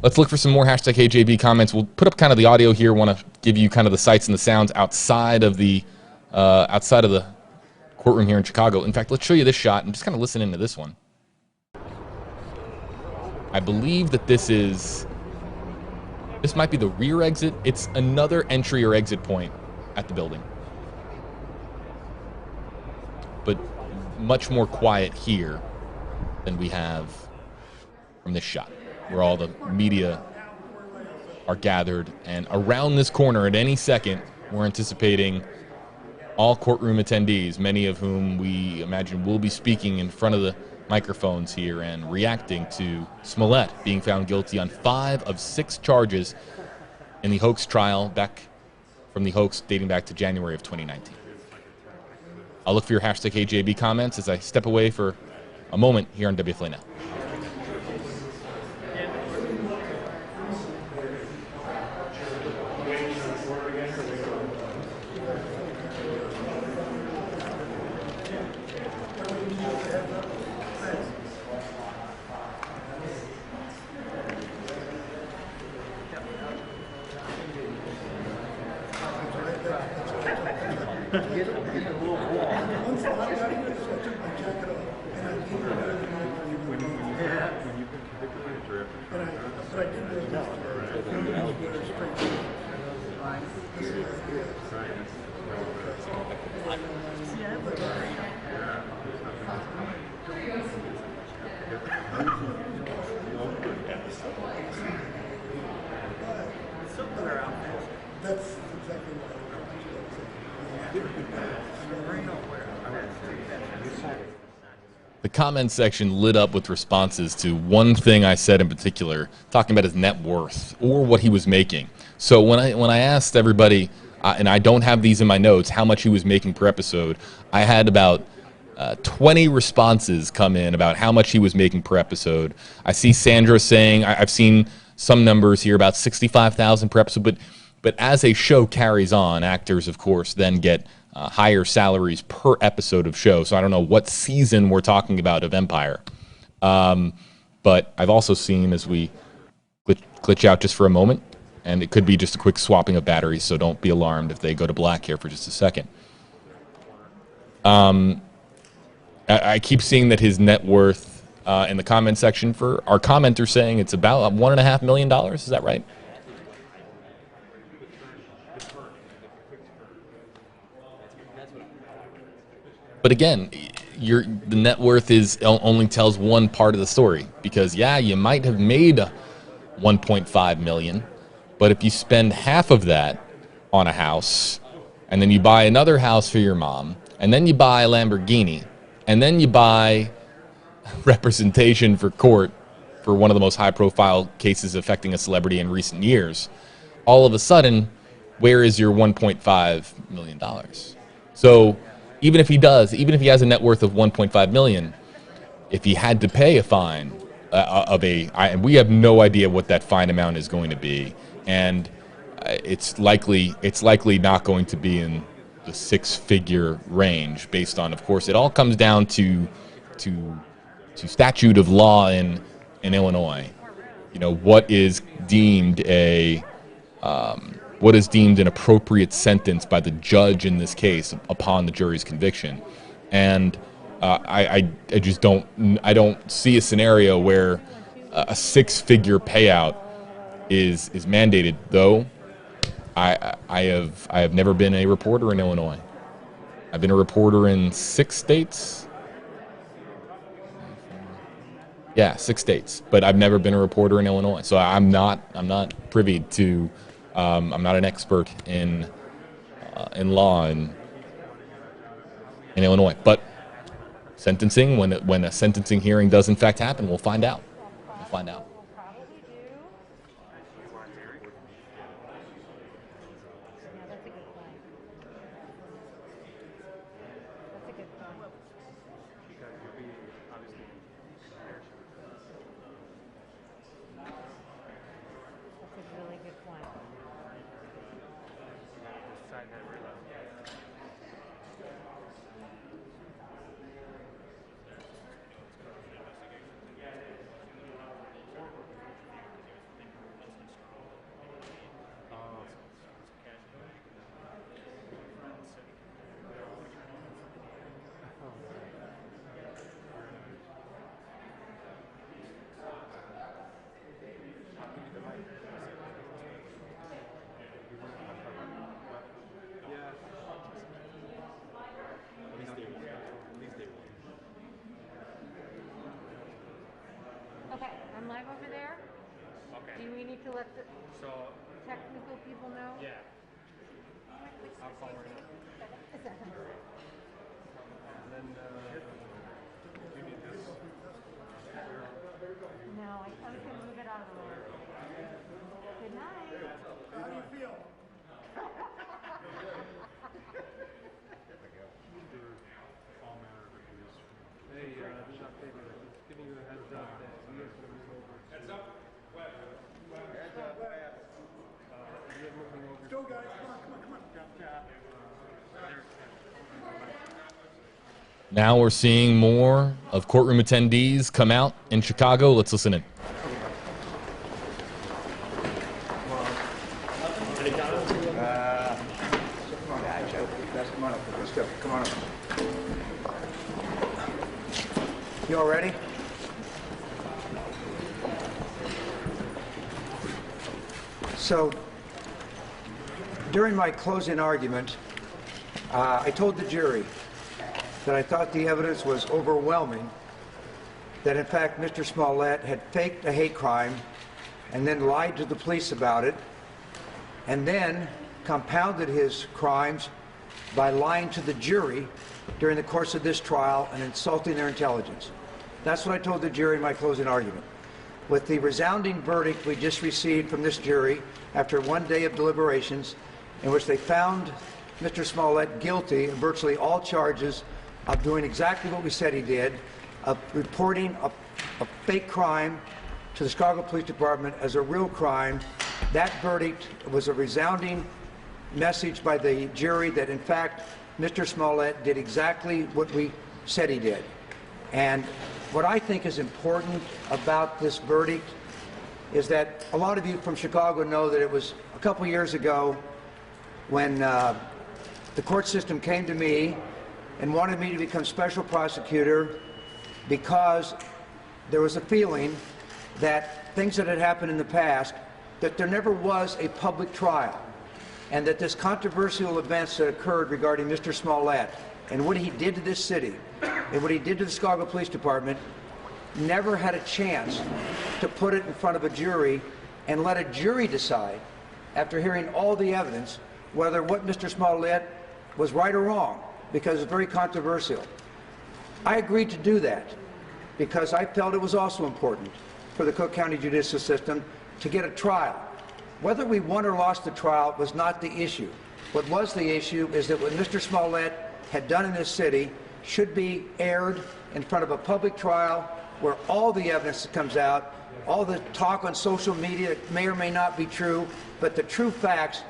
Let's look for some more hashtag HJB comments. We'll put up kind of the audio here. Want to give you kind of the sights and the sounds outside of the courtroom here in Chicago. In fact, let's show you this shot and just kind of listen into this one. I believe that this might be the rear exit. It's another entry or exit point at the building, but much more quiet here than we have from this shot, where all the media are gathered. And around this corner at any second, we're anticipating all courtroom attendees, many of whom we imagine will be speaking in front of the microphones here and reacting to Smollett being found guilty on 5 of 6 charges in the hoax trial, back from the hoax dating back to January of 2019. I'll look for your hashtag HJB comments as I step away for a moment here on WFLA Now. The comment section lit up with responses to one thing I said in particular, talking about his net worth or what he was making. So when I asked everybody, and I don't have these in my notes, how much he was making per episode, I had about 20 responses come in about how much he was making per episode. I see Sandra saying, I've seen some numbers here about $65,000 per episode, but as a show carries on, actors, of course, then get higher salaries per episode of show. So I don't know what season we're talking about of Empire. But I've also seen, as we glitch out just for a moment, and it could be just a quick swapping of batteries, so don't be alarmed if they go to black here for just a second. I keep seeing that his net worth in the comment section for our commenters saying it's about $1.5 million. Is that right? But again, the net worth only tells one part of the story, because yeah, you might have made $1.5 million, but if you spend half of that on a house, and then you buy another house for your mom, and then you buy a Lamborghini, and then you buy representation for court for one of the most high-profile cases affecting a celebrity in recent years, all of a sudden, where is your $1.5 million? So even if he has a net worth of $1.5 million, if he had to pay a fine we have no idea what that fine amount is going to be, and it's likely not going to be in the six-figure range based on, of course, it all comes down to statute of law in Illinois. You know, what is deemed an appropriate sentence by the judge in this case upon the jury's conviction. And I just don't see a scenario where a six-figure payout is mandated. Though I have never been a reporter in Illinois. I've been a reporter in 6 states. Yeah, 6 states, but I've never been a reporter in Illinois, so I'm not privy to. I'm not an expert in law in Illinois. But sentencing, when a sentencing hearing does in fact happen, we'll find out. We'll find out. Okay, I'm live over there. Okay. Do we need to let the So, technical people know? yeah. I'll call right now. Is that- And then, you need this. No, I was gonna move it out of the way. Good night. How do you feel? Hey, Chuck, hey, just giving you a heads up that he is going to move over. Heads up? What? Heads up. He is moving over. Go, guys. Come on. Now we're seeing more of courtroom attendees come out in Chicago. Let's listen in. Come on, guys. Come on up. Let's go. Come on up. You all ready? So, during my closing argument, I told the jury that I thought the evidence was overwhelming, that in fact Mr. Smollett had faked a hate crime and then lied to the police about it, and then compounded his crimes by lying to the jury during the course of this trial and insulting their intelligence. That's what I told the jury in my closing argument. With the resounding verdict we just received from this jury after 1 day of deliberations, in which they found Mr. Smollett guilty of virtually all charges of doing exactly what we said he did, of reporting a fake crime to the Chicago Police Department as a real crime. That verdict was a resounding message by the jury that in fact Mr. Smollett did exactly what we said he did. And what I think is important about this verdict is that a lot of you from Chicago know that it was a couple years ago when the court system came to me and wanted me to become special prosecutor because there was a feeling that things that had happened in the past, that there never was a public trial, and that this controversial events that occurred regarding Mr. Smollett and what he did to this city and what he did to the Chicago Police Department never had a chance to put it in front of a jury and let a jury decide, after hearing all the evidence, whether what Mr. Smollett was right or wrong, because it's very controversial. I agreed to do that because I felt it was also important for the Cook County judicial system to get a trial. Whether we won or lost the trial was not the issue. What was the issue is that what Mr. Smollett had done in this city should be aired in front of a public trial where all the evidence that comes out, all the talk on social media may or may not be true, but the true facts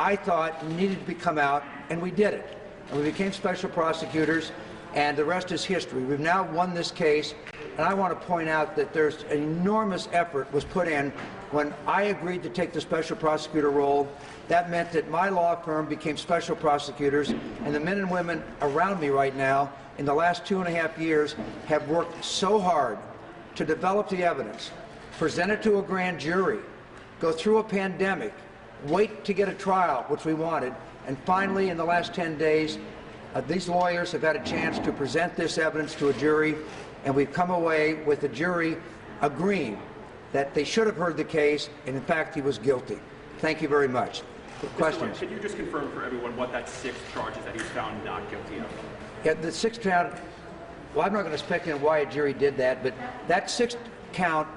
I thought needed to come out, and we did it. And we became special prosecutors, and the rest is history. We've now won this case, and I want to point out that there's an enormous effort was put in when I agreed to take the special prosecutor role. That meant that my law firm became special prosecutors, and the men and women around me right now in the last 2.5 years have worked so hard to develop the evidence, present it to a grand jury, go through a pandemic, wait to get a trial, which we wanted, and finally in the last 10 days, these lawyers have had a chance to present this evidence to a jury, and we've come away with the jury agreeing that they should have heard the case, and in fact he was guilty. Thank you very much. Questions? Can you just confirm for everyone what that 6th charge is that he's found not guilty of? Yeah, the 6th count, well, I'm not going to speculate on why a jury did that, but that 6th count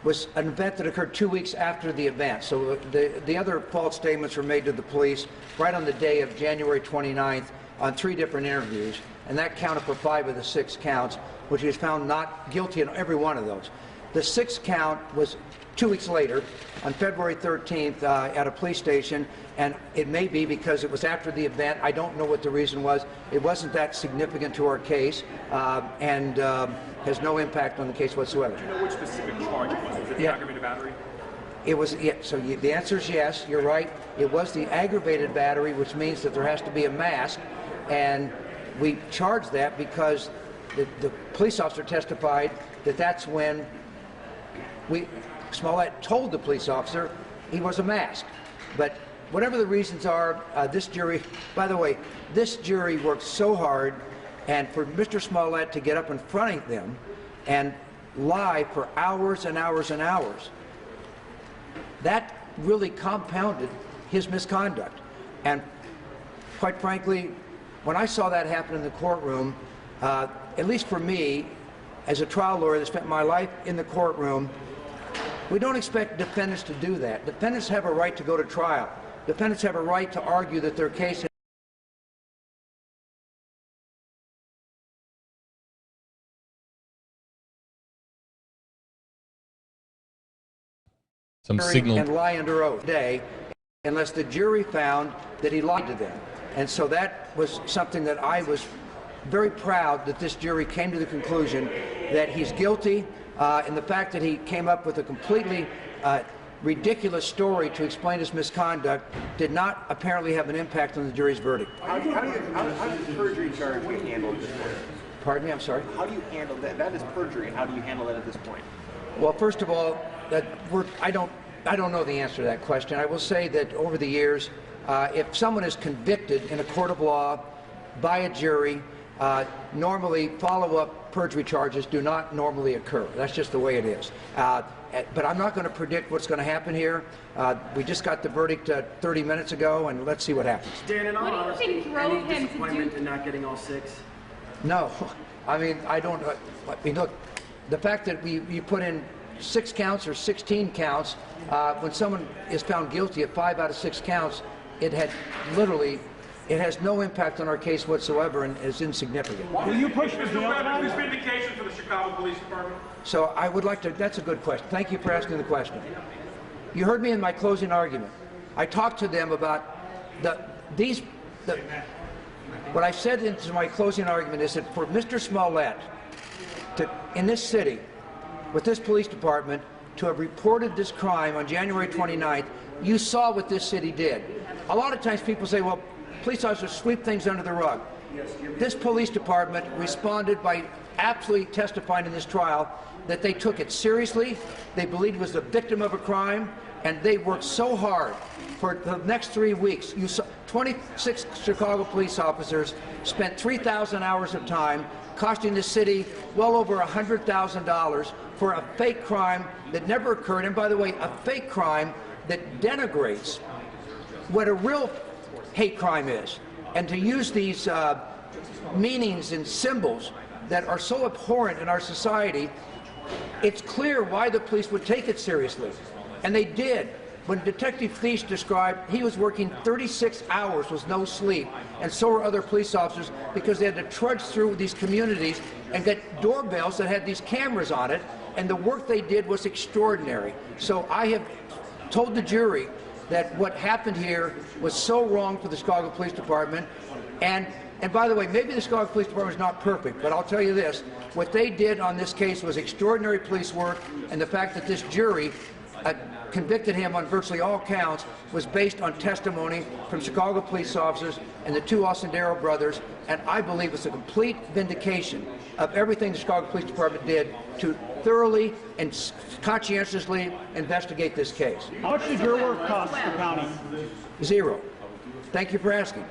was an event that occurred 2 weeks after the event. So the other false statements were made to the police right on the day of January 29th on 3 different interviews, and that counted for 5 of the 6 counts, which he was found not guilty in every one of those. The 6th count was 2 weeks later, on February 13th, at a police station, and it may be because it was after the event. I don't know what the reason was. It wasn't that significant to our case, and has no impact on the case whatsoever. Do you know which specific charge it was? Was it the aggravated battery? It was, yeah, so the answer is yes, you're right. It was the aggravated battery, which means that there has to be a mask, and we charged that because the police officer testified that that's when Smollett told the police officer he was a mask. But whatever the reasons are, this jury, by the way, this jury worked so hard, and for Mr. Smollett to get up in front of them and lie for hours and hours and hours, that really compounded his misconduct. And quite frankly, when I saw that happen in the courtroom, at least for me, as a trial lawyer that spent my life in the courtroom, we don't expect defendants to do that. Defendants have a right to go to trial. Defendants have a right to argue that their case and lie under oath today, unless the jury found that he lied to them. And so that was something that I was very proud that this jury came to the conclusion that he's guilty, and the fact that he came up with a completely ridiculous story to explain his misconduct did not apparently have an impact on the jury's verdict. How does perjury charge get handled at this point? Pardon me, I'm sorry? How do you handle that? That is perjury, and how do you handle that at this point? Well, first of all, I don't know the answer to that question. I will say that over the years, if someone is convicted in a court of law by a jury, normally follow-up perjury charges do not normally occur. That's just the way it is. But I'm not going to predict what's going to happen here. We just got the verdict 30 minutes ago, and let's see what happens. Dan, in all honesty, any disappointment in not getting all 6? No. I mean, I don't. I mean, look, the fact that you put in 6 counts or 16 counts, when someone is found guilty of 5 out of 6 counts, it has no impact on our case whatsoever and is insignificant. Will you push for jail time? Who's vindication for the Chicago Police Department? So I would like to, that's a good question. Thank you for asking the question. You heard me in my closing argument. I talked to them about what I said in my closing argument is that for Mr. Smollett in this city, with this police department, to have reported this crime on January 29th, you saw what this city did. A lot of times people say, well, police officers sweep things under the rug. This police department responded by absolutely testifying in this trial that they took it seriously, they believed it was the victim of a crime, and they worked so hard for the next 3 weeks. You saw 26 Chicago police officers spent 3,000 hours of time costing the city well over $100,000 for a fake crime that never occurred, and by the way, a fake crime that denigrates what a real hate crime is, and to use these meanings and symbols that are so abhorrent in our society. It's clear why the police would take it seriously, and they did. When Detective Thiesch described he was working 36 hours with no sleep, and so were other police officers, because they had to trudge through these communities and get doorbells that had these cameras on it, and the work they did was extraordinary. So I have told the jury that what happened here was so wrong for the Chicago Police Department. And by the way, maybe the Chicago Police Department is not perfect, but I'll tell you this. What they did on this case was extraordinary police work, and the fact that this jury convicted him on virtually all counts was based on testimony from Chicago police officers and the two Osendero brothers, and I believe it's a complete vindication of everything the Chicago Police Department did to thoroughly and conscientiously investigate this case. How much did your work cost the county? Zero. Thank you for asking.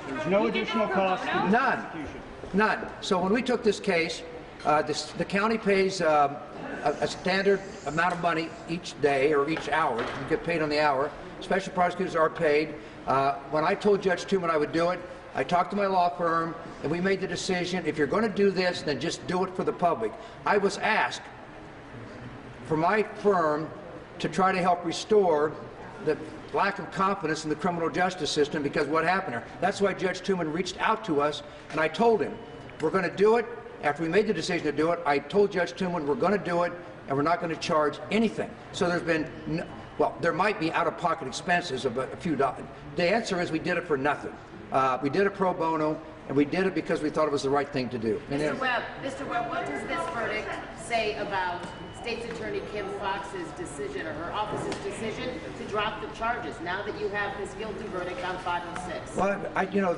There's no additional cost to the None. prosecution. None. So when we took this case, the county pays a standard amount of money each day or each hour. You get paid on the hour. Special prosecutors are paid. When I told Judge Tooman I would do it, I talked to my law firm, and we made the decision, if you're going to do this, then just do it for the public. I was asked for my firm to try to help restore the lack of confidence in the criminal justice system because what happened there. That's why Judge Tooman reached out to us, and I told him, we're going to do it. After we made the decision to do it, I told Judge Tooman we're going to do it, and we're not going to charge anything. So there's been, well, there might be out-of-pocket expenses of a few dollars. The answer is we did it for nothing. We did it pro bono, and we did it because we thought it was the right thing to do. Mr. Webb, what does this verdict say about State's Attorney Kim Foxx's decision, or her office's decision, to drop the charges now that you have this guilty verdict on 506? Well,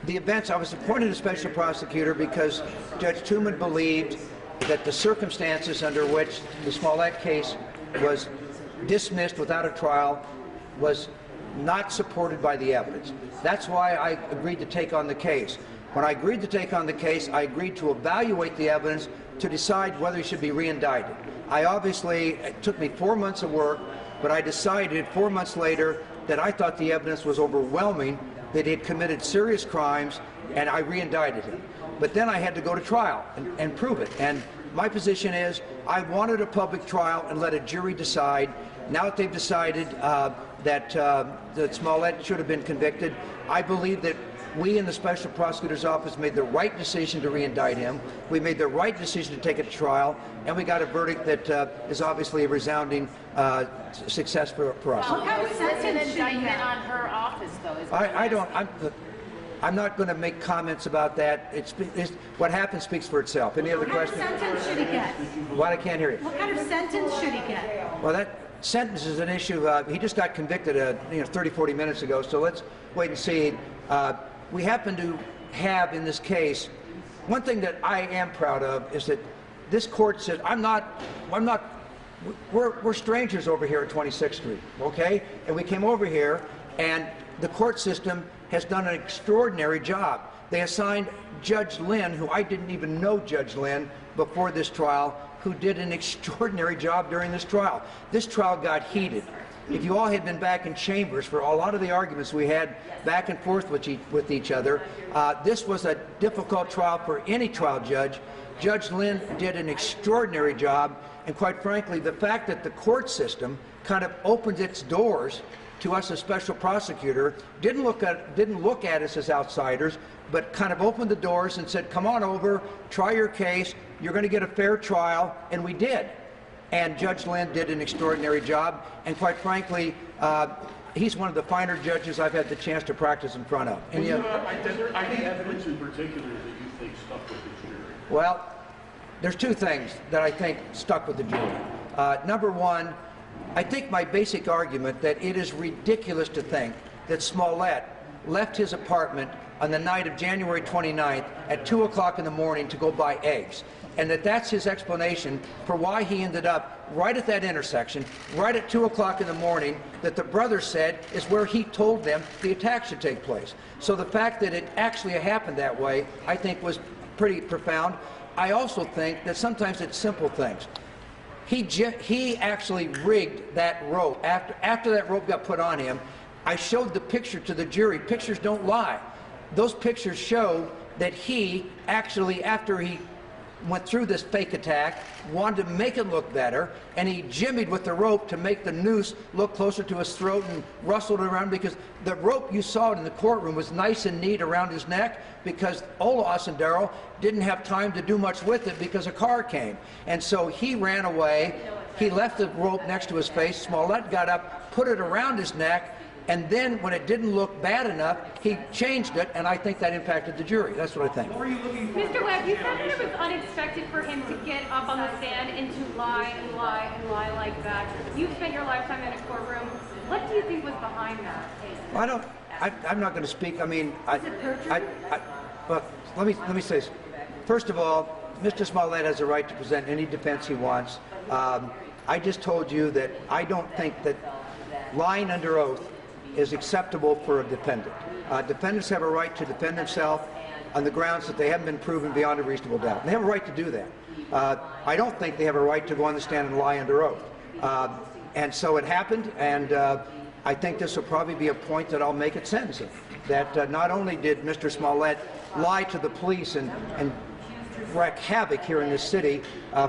the events, I was appointed a special prosecutor because Judge Tooman believed that the circumstances under which the Smollett case was dismissed without a trial was not supported by the evidence. That's why I agreed to take on the case. When I agreed to take on the case, I agreed to evaluate the evidence to decide whether he should be re-indicted. It took me 4 months of work, but I decided 4 months later that I thought the evidence was overwhelming, that he had committed serious crimes, and I re-indicted him. But then I had to go to trial and prove it. And my position is I wanted a public trial and let a jury decide. Now that they've decided that Smollett should have been convicted, I believe that we in the Special Prosecutor's Office made the right decision to re-indict him. We made the right decision to take it to trial, and we got a verdict that is obviously a resounding success for us. Well, is this an indictment on her office, though? I'm not going to make comments about that. What happened speaks for itself. Any other questions? What kind of sentence should he get? What? I can't hear you. What kind of sentence should he get? Well, that sentence is an issue. He just got convicted 30, 40 minutes ago, so let's wait and see. We happen to have in this case, one thing that I am proud of is that this court said, we're strangers over here at 26th Street, okay? And we came over here, and the court system has done an extraordinary job. They assigned Judge Lynn, who I didn't even know Judge Lynn before this trial, who did an extraordinary job during this trial. This trial got heated. If you all had been back in chambers for a lot of the arguments we had back and forth with each other, this was a difficult trial for any trial judge. Judge Lynn did an extraordinary job, and quite frankly, the fact that the court system kind of opened its doors to us as special prosecutor, didn't look at us as outsiders, but kind of opened the doors and said, come on over, try your case, you're going to get a fair trial, and we did. And Judge Lynn did an extraordinary job, and quite frankly, he's one of the finer judges I've had the chance to practice in front of. Any evidence in particular that you think stuck with the jury? Well, there's two things that I think stuck with the jury. Number one, I think my basic argument that it is ridiculous to think that Smollett left his apartment on the night of January 29th at 2 o'clock in the morning to go buy eggs. And that's his explanation for why he ended up right at that intersection, right at 2 o'clock in the morning, that the brother said is where he told them the attack should take place. So the fact that it actually happened that way, I think, was pretty profound. I also think that sometimes it's simple things. He actually rigged that rope. After that rope got put on him, I showed the picture to the jury. Pictures don't lie. Those pictures show that he actually, after he went through this fake attack, wanted to make it look better, and he jimmied with the rope to make the noose look closer to his throat and rustled around, because the rope you saw in the courtroom was nice and neat around his neck, because old Osendero didn't have time to do much with it because a car came. And so he ran away. He left the rope next to his face. Smollett got up, put it around his neck, and then when it didn't look bad enough, he changed it, and I think that impacted the jury. That's what I think. Mr. Webb, you said that it was unexpected for him to get up on the stand and to lie and lie and lie like that. You've spent your lifetime in a courtroom. What do you think was behind that? Well, I'm not going to speak. I mean, but let me say this. First of all, Mr. Smollett has a right to present any defense he wants. I just told you that I don't think that lying under oath is acceptable for a defendant. Defendants have a right to defend themselves on the grounds that they haven't been proven beyond a reasonable doubt. They have a right to do that. I don't think they have a right to go on the stand and lie under oath. And so it happened, and I think this will probably be a point that I'll make at sentencing, that not only did Mr. Smollett lie to the police and wreak havoc here in this city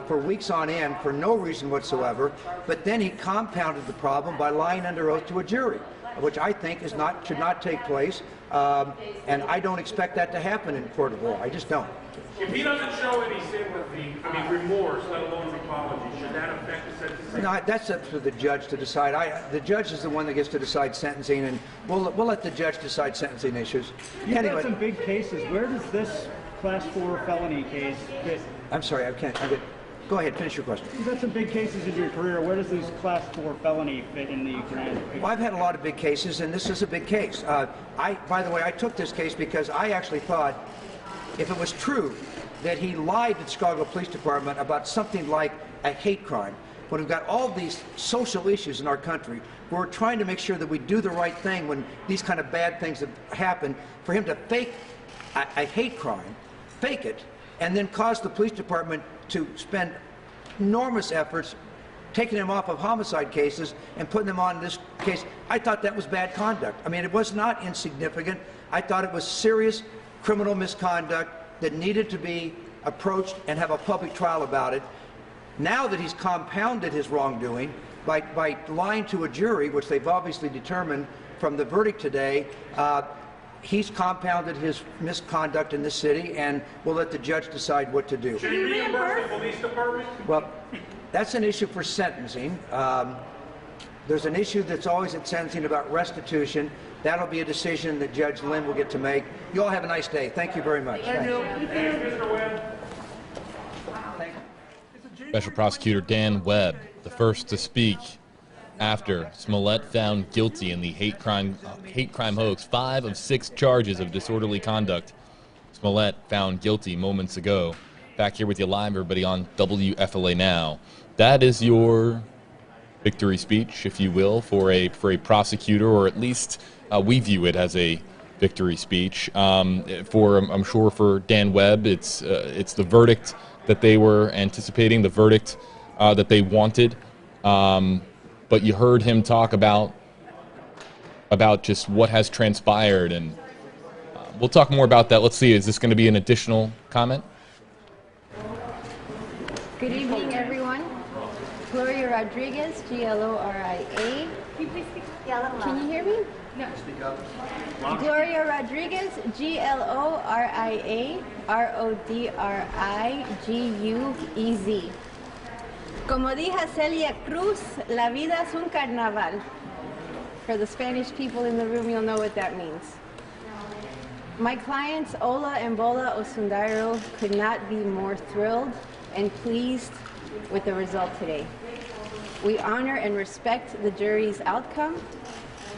for weeks on end for no reason whatsoever, but then he compounded the problem by lying under oath to a jury, which I think should not take place, and I don't expect that to happen in court of law. I just don't. If he doesn't show any sympathy, remorse, let alone an apology, should that affect the sentencing? No, that's up to the judge to decide. The judge is the one that gets to decide sentencing, and we'll let the judge decide sentencing issues. You've got some big cases. Where does this Class 4 felony case fit? I'm sorry, I can't. Go ahead, finish your question. You've got some big cases in your career. Where does this Class 4 felony fit in the grand? Well, I've had a lot of big cases, and this is a big case. By the way, I took this case because I actually thought, if it was true that he lied to the Chicago Police Department about something like a hate crime, when we've got all these social issues in our country, we're trying to make sure that we do the right thing when these kind of bad things have happened, for him to fake a hate crime, fake it, and then cause the police department to spend enormous efforts taking him off of homicide cases and putting him on this case. I thought that was bad conduct. I mean, it was not insignificant. I thought it was serious criminal misconduct that needed to be approached and have a public trial about it. Now that he's compounded his wrongdoing by lying to a jury, which they've obviously determined from the verdict today, he's compounded his misconduct in this city, and we'll let the judge decide what to do. Should he reimburse the police department? Well, that's an issue for sentencing. There's an issue that's always at sentencing about restitution. That'll be a decision that Judge Lynn will get to make. You all have a nice day. Thank you very much. Thank you. Mr. Webb. Special Prosecutor Dan Webb, the first to speak after Smollett found guilty in the hate crime hoax. 5 of 6 charges of disorderly conduct. Smollett found guilty moments ago. Back here with you live, everybody, on WFLA Now. That is your victory speech, if you will, for a prosecutor, or at least we view it as a victory speech. I'm sure for Dan Webb, it's the verdict that they were anticipating, the verdict that they wanted. But you heard him talk about just what has transpired, and we'll talk more about that. Let's see, is this going to be an additional comment? Good evening, everyone. Gloria Rodriguez, Gloria. Can you hear me? No. Gloria Rodriguez, Gloria Rodriguez. Como dijo Celia Cruz, la vida es un carnaval. For the Spanish people in the room, you'll know what that means. My clients, Ola and Bola Osundairo, could not be more thrilled and pleased with the result today. We honor and respect the jury's outcome,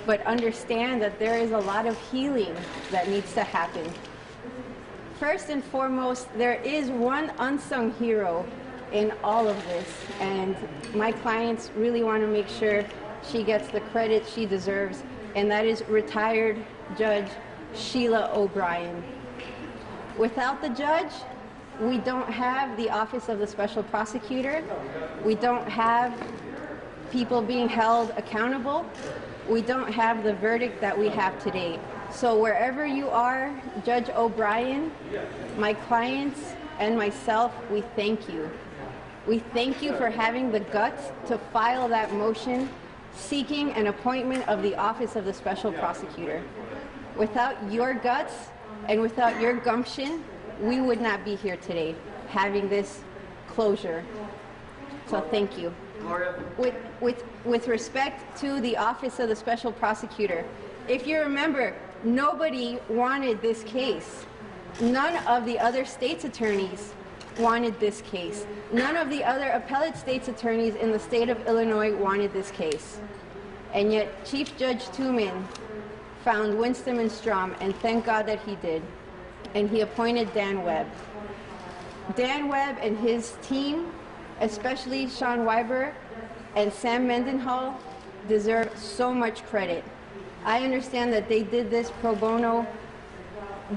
but understand that there is a lot of healing that needs to happen. First and foremost, there is one unsung hero in all of this, and my clients really want to make sure she gets the credit she deserves, and that is retired Judge Sheila O'Brien. Without the judge, we don't have the Office of the Special Prosecutor. We don't have people being held accountable. We don't have the verdict that we have today. So wherever you are, Judge O'Brien, my clients, and myself, we thank you. We thank you for having the guts to file that motion seeking an appointment of the Office of the Special Prosecutor. Without your guts and without your gumption, we would not be here today having this closure. So thank you. Gloria? With respect to the Office of the Special Prosecutor, if you remember, nobody wanted this case. None of the other state's attorneys wanted this case. None of the other appellate state's attorneys in the state of Illinois wanted this case. And yet Chief Judge Tooman found Winston and Strom, and thank God that he did. And he appointed Dan Webb. Dan Webb and his team, especially Sean Weiber and Sam Mendenhall, deserve so much credit. I understand that they did this pro bono.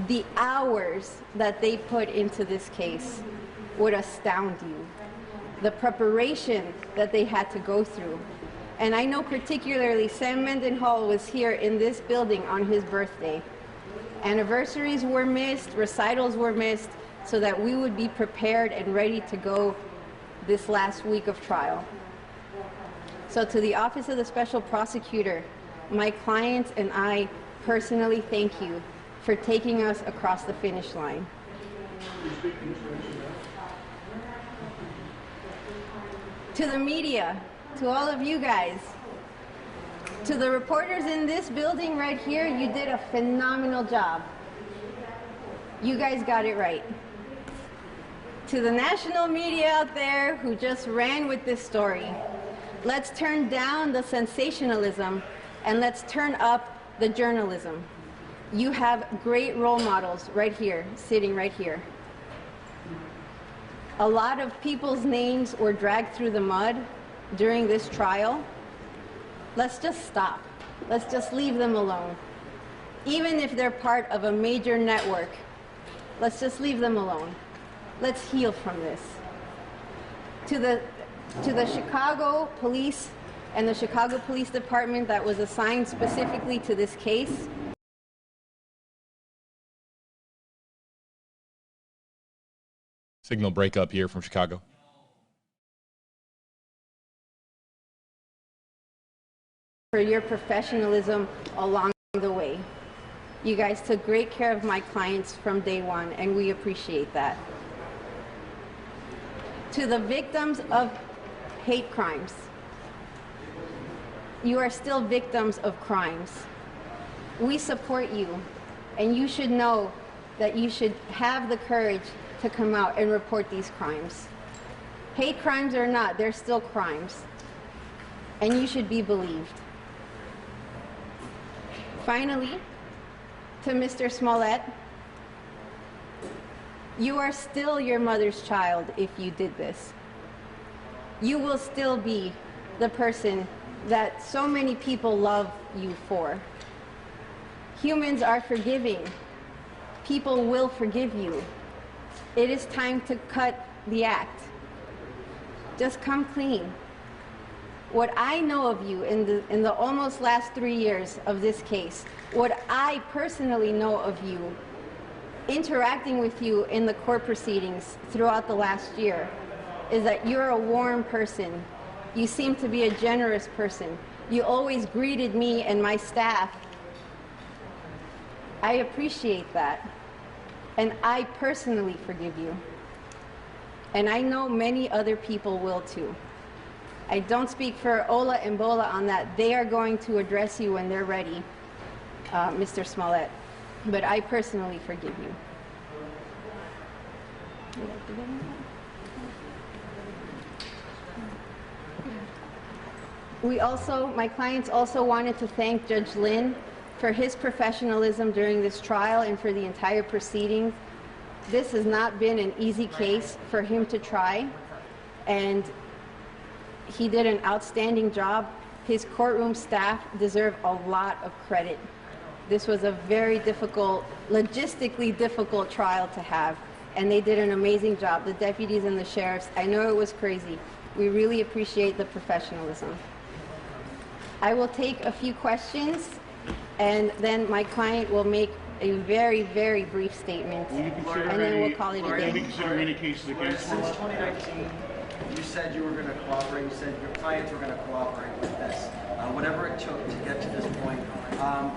The hours that they put into this case would astound you. The preparation that they had to go through. And I know particularly Sam Mendenhall was here in this building on his birthday. Anniversaries were missed, recitals were missed, so that we would be prepared and ready to go this last week of trial. So to the Office of the Special Prosecutor, my clients and I personally thank you for taking us across the finish line. To the media, to all of you guys, to the reporters in this building right here, you did a phenomenal job. You guys got it right. To the national media out there who just ran with this story, let's turn down the sensationalism and let's turn up the journalism. You have great role models right here, sitting right here. A lot of people's names were dragged through the mud during this trial. Let's just stop. Let's just leave them alone. Even if they're part of a major network, let's just leave them alone. Let's heal from this. To the Chicago Police and the Chicago Police Department that was assigned specifically to this case, Signal breakup here from Chicago. for your professionalism along the way. You guys took great care of my clients from day one, and we appreciate that. To the victims of hate crimes, you are still victims of crimes. We support you, and you should know that you should have the courage to come out and report these crimes. Hate crimes or not, they're still crimes, and you should be believed. Finally, to Mr. Smollett, you are still your mother's child if you did this. You will still be the person that so many people love you for. Humans are forgiving. People will forgive you. It is time to cut the act. Just come clean. What I know of you in the almost last 3 years of this case, what I personally know of you, interacting with you in the court proceedings throughout the last year, is that you're a warm person. You seem to be a generous person. You always greeted me and my staff. I appreciate that. And I personally forgive you. And I know many other people will too. I don't speak for Ola and Bola on that. They are going to address you when they're ready, Mr. Smollett. But I personally forgive you. My clients also wanted to thank Judge Lynn for his professionalism during this trial and for the entire proceedings. This has not been an easy case for him to try, and he did an outstanding job. His courtroom staff deserve a lot of credit. This was a very difficult, logistically difficult trial to have, and they did an amazing job. The deputies and the sheriffs, I know it was crazy. We really appreciate the professionalism. I will take a few questions, and then my client will make a very, very brief statement, and then we'll call it a day. Will you be considering any cases against Since 2019, you said you were going to cooperate. You said your clients were going to cooperate with this, whatever it took to get to this point.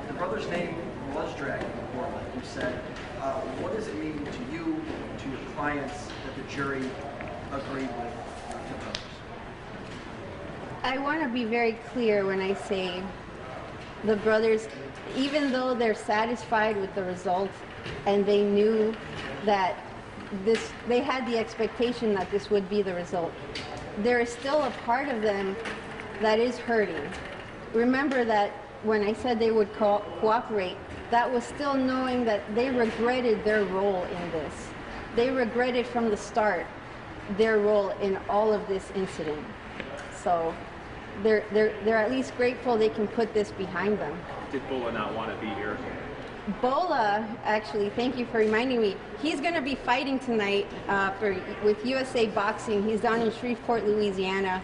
The brother's name was dragged in court, like you said. What does it mean to you, to your clients, that the jury agreed with the brothers? I want to be very clear when I say the brothers, even though they're satisfied with the result and they knew that they had the expectation that this would be the result, there is still a part of them that is hurting. Remember that when I said they would cooperate, that was still knowing that they regretted their role in this. They regretted from the start their role in all of this incident. So they're at least grateful they can put this behind them. Did Bola not want to be here? Bola, actually, thank you for reminding me, he's going to be fighting tonight with USA Boxing. He's down in Shreveport, Louisiana.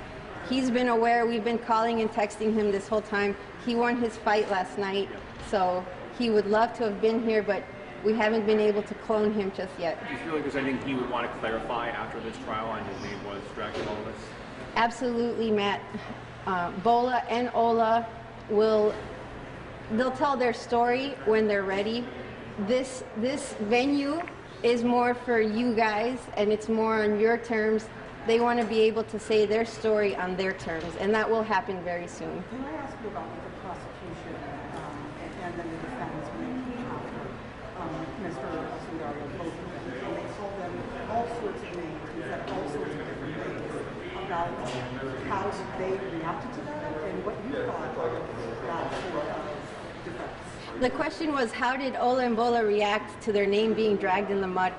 He's been aware. We've been calling and texting him this whole time. He won his fight last night, so he would love to have been here, but we haven't been able to clone him just yet. Do you feel like there's anything he would want to clarify after this trial and his name was dragged in all of this? Absolutely, Matt. Bola and Ola they'll tell their story when they're ready. This venue is more for you guys, and it's more on your terms. They want to be able to say their story on their terms, and that will happen very soon. Can I ask you about the prosecution and then the defense when they came after Mr. Sandario, both of them, and they told them all sorts of names and said all sorts of different things about how they reacted to that and what you thought of that for defense? The question was, how did Ola and Bola react to their name being dragged in the mud?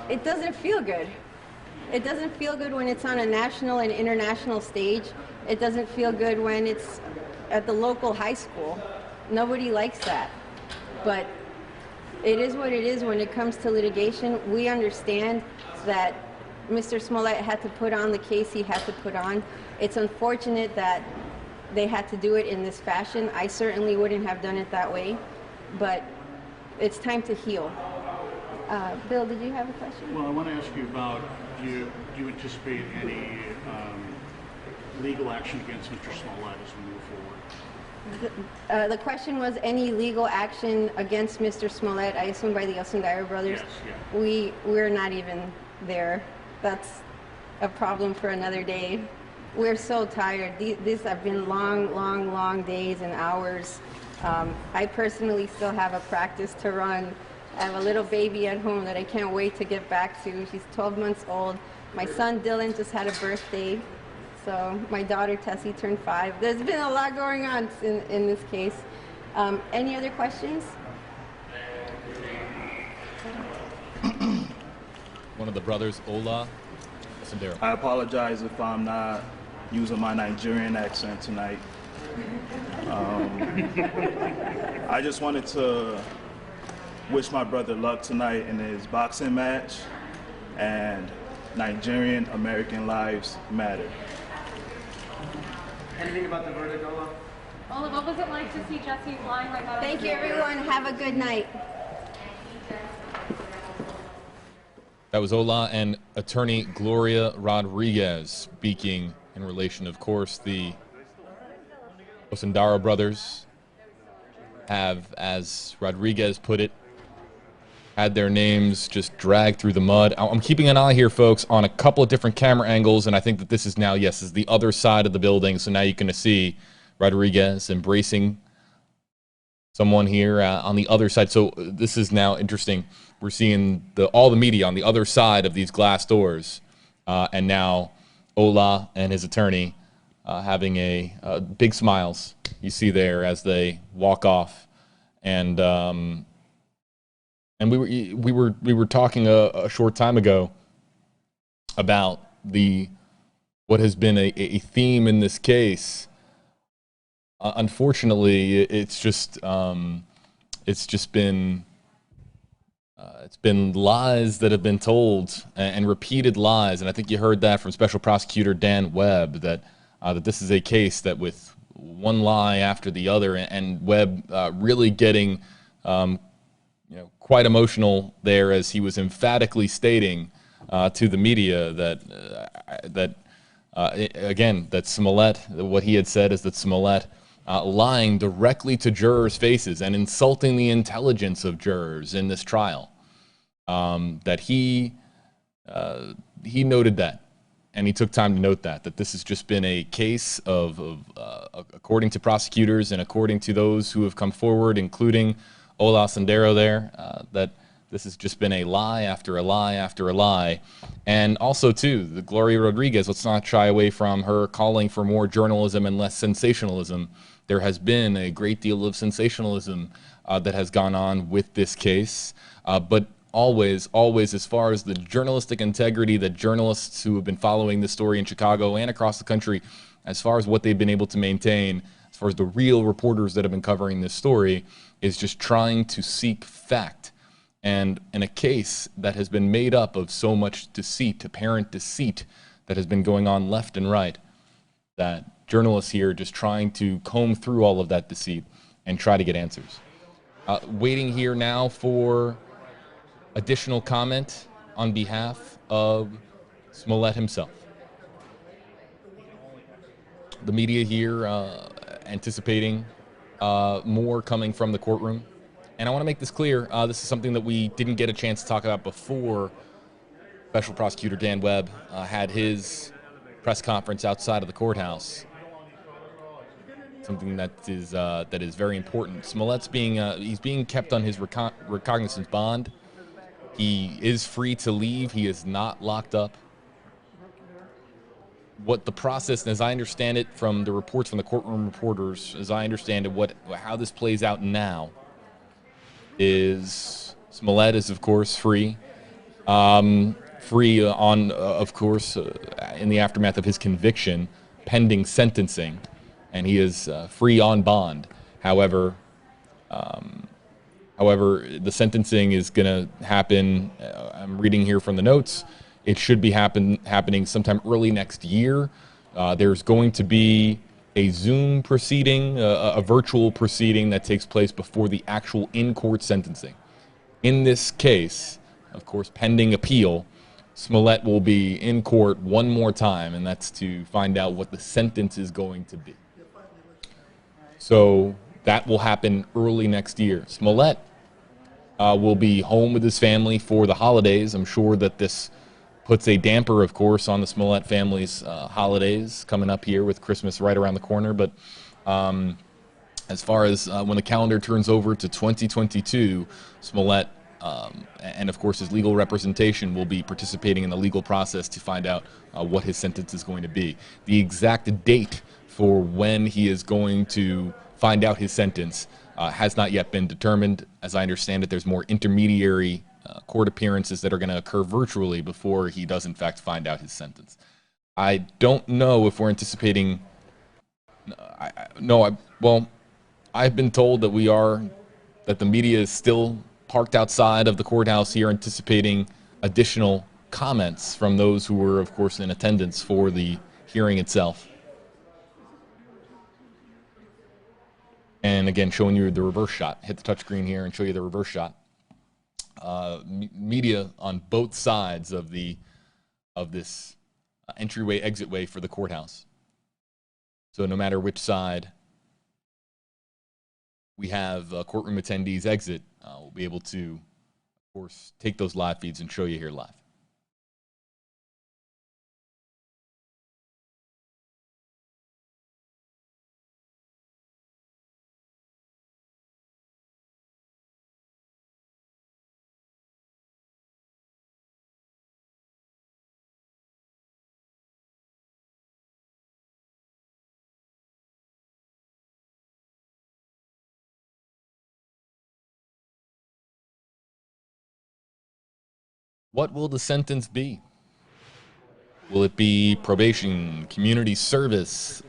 It doesn't feel good. It doesn't feel good when it's on a national and international stage. It doesn't feel good when it's at the local high school. Nobody likes that. But it is what it is when it comes to litigation. We understand that Mr. Smollett had to put on the case he had to put on. It's unfortunate that they had to do it in this fashion. I certainly wouldn't have done it that way, but it's time to heal. Bill, did you have a question? Well, I want to ask you about, do you anticipate any legal action against Mr. Smollett as we move forward? The question was any legal action against Mr. Smollett, I assume by the Osundairo brothers? Yes, yeah. We're not even there. That's a problem for another day. We're so tired. These have been long days and hours. I personally still have a practice to run. I have a little baby at home that I can't wait to get back to. She's 12 months old. My son Dylan just had a birthday. So my daughter Tessie turned 5. There's been a lot going on in this case. Any other questions? One of the brothers, Ola Sandero. I apologize if I'm not using my Nigerian accent tonight. I just wanted to wish my brother luck tonight in his boxing match, and Nigerian American lives matter. Anything about the verdict, Ola? Ola, what was it like to see Jussie lying like that? Thank you, everyone. Have a good night. That was Ola and attorney Gloria Rodriguez speaking in relation, of course, the Osundairo brothers have, as Rodriguez put it, had their names just dragged through the mud. I'm keeping an eye here, folks, on a couple of different camera angles, and I think that this is now, yes, is the other side of the building. So now you're going to see Rodriguez embracing someone here on the other side. So this is now interesting. We're seeing all the media on the other side of these glass doors, and now Ola and his attorney having a big smiles you see there as they walk off, and we were talking a short time ago about what has been a theme in this case. Unfortunately, it's been lies that have been told, and repeated lies. And I think you heard that from Special Prosecutor Dan Webb, that this is a case that with one lie after the other, and Webb really getting quite emotional there as he was emphatically stating to the media that Smollett, what he had said is that Smollett lying directly to jurors' faces and insulting the intelligence of jurors in this trial, that he noted that, And he took time to note that this has just been a case of according to prosecutors and according to those who have come forward, including Ola Sendero there, that this has just been a lie after a lie after a lie. And also, too, the Gloria Rodriguez, let's not shy away from her calling for more journalism and less sensationalism. There has been a great deal of sensationalism that has gone on with this case, but always, as far as the journalistic integrity that journalists who have been following this story in Chicago and across the country, as far as what they've been able to maintain, as far as the real reporters that have been covering this story, is just trying to seek fact. And in a case that has been made up of so much deceit, apparent deceit, that has been going on left and right, that journalists here are just trying to comb through all of that deceit and try to get answers. Waiting here now for additional comment on behalf of Smollett himself. The media here anticipating more coming from the courtroom. And I want to make this clear, this is something that we didn't get a chance to talk about before Special Prosecutor Dan Webb had his press conference outside of the courthouse. Something that is very important. Smollett's he's being kept on his recognizance bond. He is free to leave. He is not locked up. What the process, and as I understand it from the reports from the courtroom reporters, as I understand it, how this plays out now is Smollett is, of course, free. Free on, of course, in the aftermath of his conviction, pending sentencing, and he is free on bond. However, the sentencing is going to happen, I'm reading here from the notes, it should be happening sometime early next year. There's going to be a Zoom proceeding, a virtual proceeding that takes place before the actual in-court sentencing. In this case, of course, pending appeal, Smollett will be in court one more time, and that's to find out what the sentence is going to be. So that will happen early next year. Smollett will be home with his family for the holidays. I'm sure that this puts a damper, of course, on the Smollett family's holidays coming up here with Christmas right around the corner. But as far as when the calendar turns over to 2022, Smollett and, of course, his legal representation will be participating in the legal process to find out what his sentence is going to be. The exact date for when he is going to find out his sentence has not yet been determined. As I understand it, there's more intermediary court appearances that are going to occur virtually before he does, in fact, find out his sentence. I don't know if we're anticipating... well, I've been told that that the media is still parked outside of the courthouse here anticipating additional comments from those who were, of course, in attendance for the hearing itself. And again, showing you the reverse shot. Hit the touchscreen here and show you the reverse shot. Media on both sides of this entryway, exitway for the courthouse. So no matter which side we have courtroom attendees exit, we'll be able to, of course, take those live feeds and show you here live. What will the sentence be? Will it be probation, community service?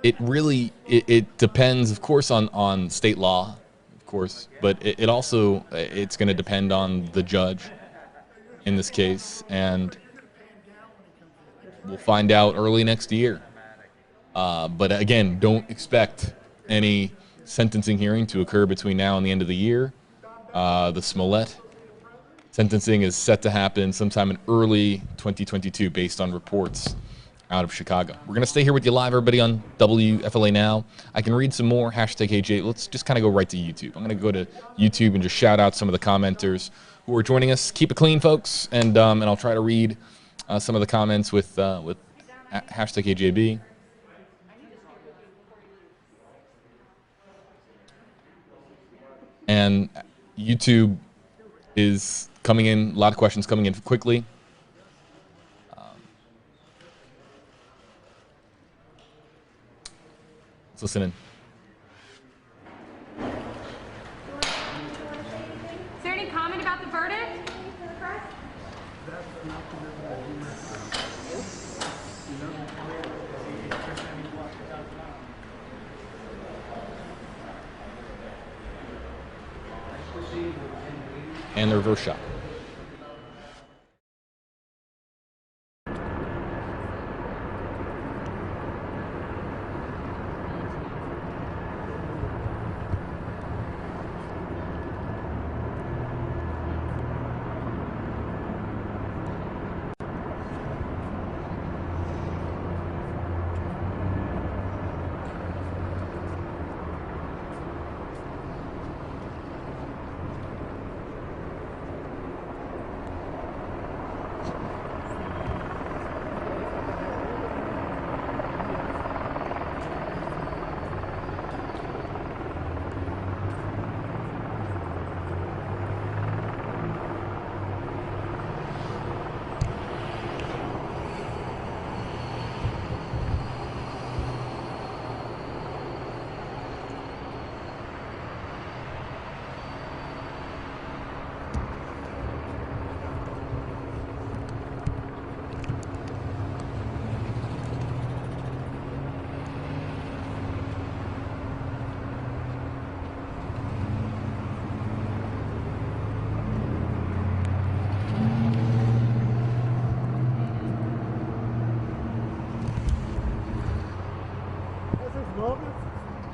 It depends, of course, on state law, of course, but it's going to depend on the judge in this case, and we'll find out early next year. But again, don't expect any sentencing hearing to occur between now and the end of the year. The Smollett sentencing is set to happen sometime in early 2022 based on reports out of Chicago. We're going to stay here with you live, everybody, on WFLA Now. I can read some more, #AJ. Let's just kind of go right to YouTube. I'm going to go to YouTube and just shout out some of the commenters who are joining us. Keep it clean, folks, and I'll try to read some of the comments with hashtag AJB. And YouTube is coming in, a lot of questions coming in quickly. Let's listen in. Is there any comment about the verdict? And the reverse shot.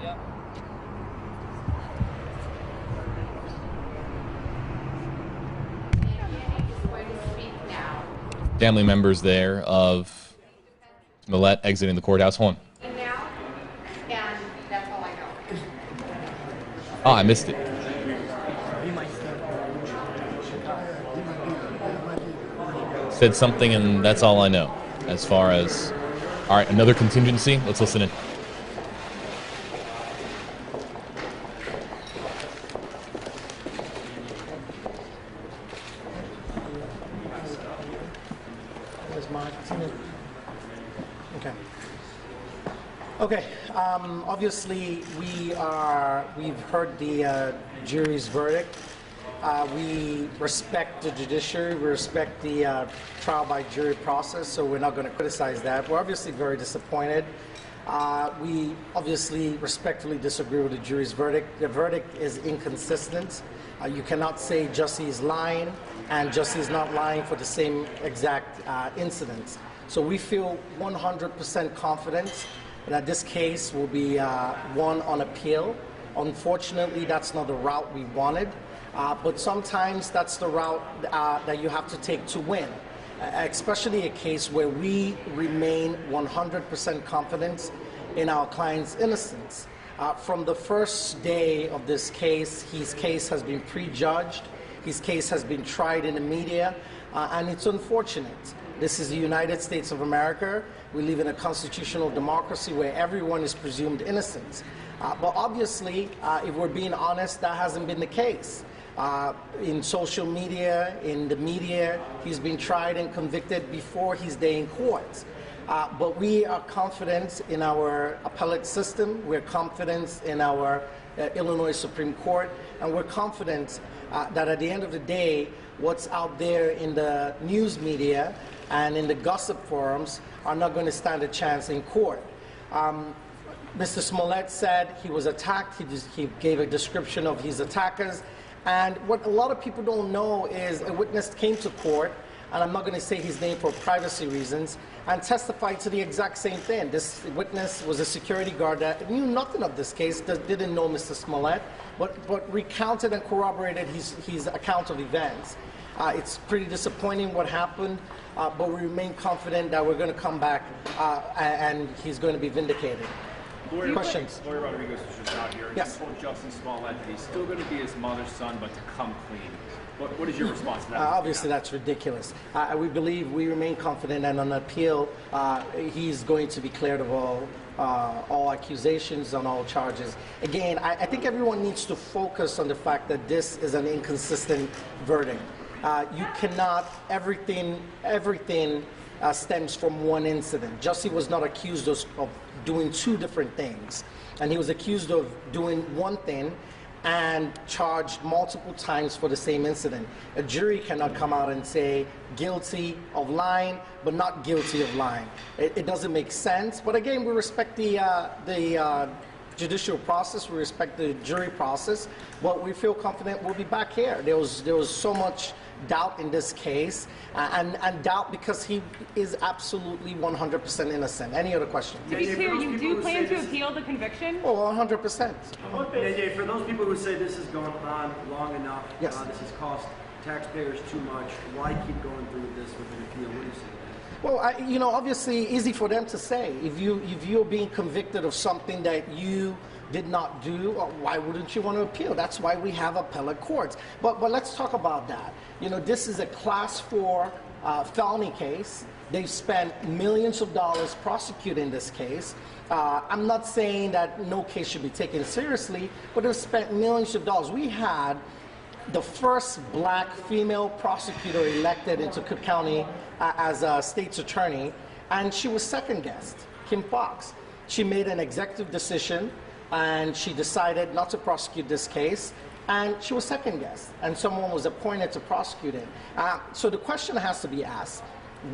Yeah. Family members there of Smollett exiting the courthouse. Hold on. And now, and that's all I know. Oh, I missed it. Said something, and that's all I know. As far as, all right, another contingency. Let's listen in. Okay. Obviously, we've heard the jury's verdict. We respect the judiciary. We respect the trial by jury process, so we're not going to criticize that. We're obviously very disappointed. We obviously respectfully disagree with the jury's verdict. The verdict is inconsistent. You cannot say Jussie is lying and Jussie is not lying for the same exact incidents. So we feel 100% confident that this case will be won on appeal. Unfortunately, that's not the route we wanted, but sometimes that's the route that you have to take to win, especially a case where we remain 100% confident in our client's innocence. From the first day of this case, his case has been prejudged, his case has been tried in the media, and it's unfortunate. This is the United States of America. We live in a constitutional democracy where everyone is presumed innocent. But obviously, if we're being honest, that hasn't been the case. In social media, in the media, he's been tried and convicted before his day in court. But we are confident in our appellate system, we're confident in our Illinois Supreme Court, and we're confident that at the end of the day, what's out there in the news media and in the gossip forums are not going to stand a chance in court. Mr. Smollett said he was attacked. He gave a description of his attackers. And what a lot of people don't know is a witness came to court, and I'm not going to say his name for privacy reasons, and testified to the exact same thing. This witness was a security guard that knew nothing of this case, that didn't know Mr. Smollett, but recounted and corroborated his account of events. It's pretty disappointing what happened, but we remain confident that we're going to come back and he's going to be vindicated. Questions? Lawyer Rodriguez was just out here. Yes. He told Jussie Smollett that he's still going to be his mother's son, but to come clean. What is your response to that? Obviously, that's ridiculous. We remain confident, and on appeal, he's going to be cleared of all accusations on all charges. Again, I think everyone needs to focus on the fact that this is an inconsistent verdict. You cannot, everything stems from one incident. Jussie was not accused of doing two different things, and he was accused of doing one thing and charged multiple times for the same incident. A jury cannot come out and say guilty of lying, but not guilty of lying. It doesn't make sense. But again, we respect the judicial process, we respect the jury process, but we feel confident we'll be back here. There was so much doubt in this case, and doubt because he is absolutely 100% innocent. Any other question? To be clear, you do plan to appeal the conviction? Oh, 100%. Yeah, for those people who say this has gone on long enough, yes. This has cost taxpayers too much, why keep going through this with an appeal? What do you say? Well, obviously, easy for them to say. If you're being convicted of something that you did not do, why wouldn't you want to appeal? That's why we have appellate courts. But let's talk about that. This is a Class 4 felony case. They've spent millions of dollars prosecuting this case. I'm not saying that no case should be taken seriously, but they've spent millions of dollars. We had the first black female prosecutor elected into Cook County as a state's attorney, and she was second guessed, Kim Fox. She made an executive decision, and she decided not to prosecute this case, and she was second guessed, and someone was appointed to prosecute it. So the question has to be asked,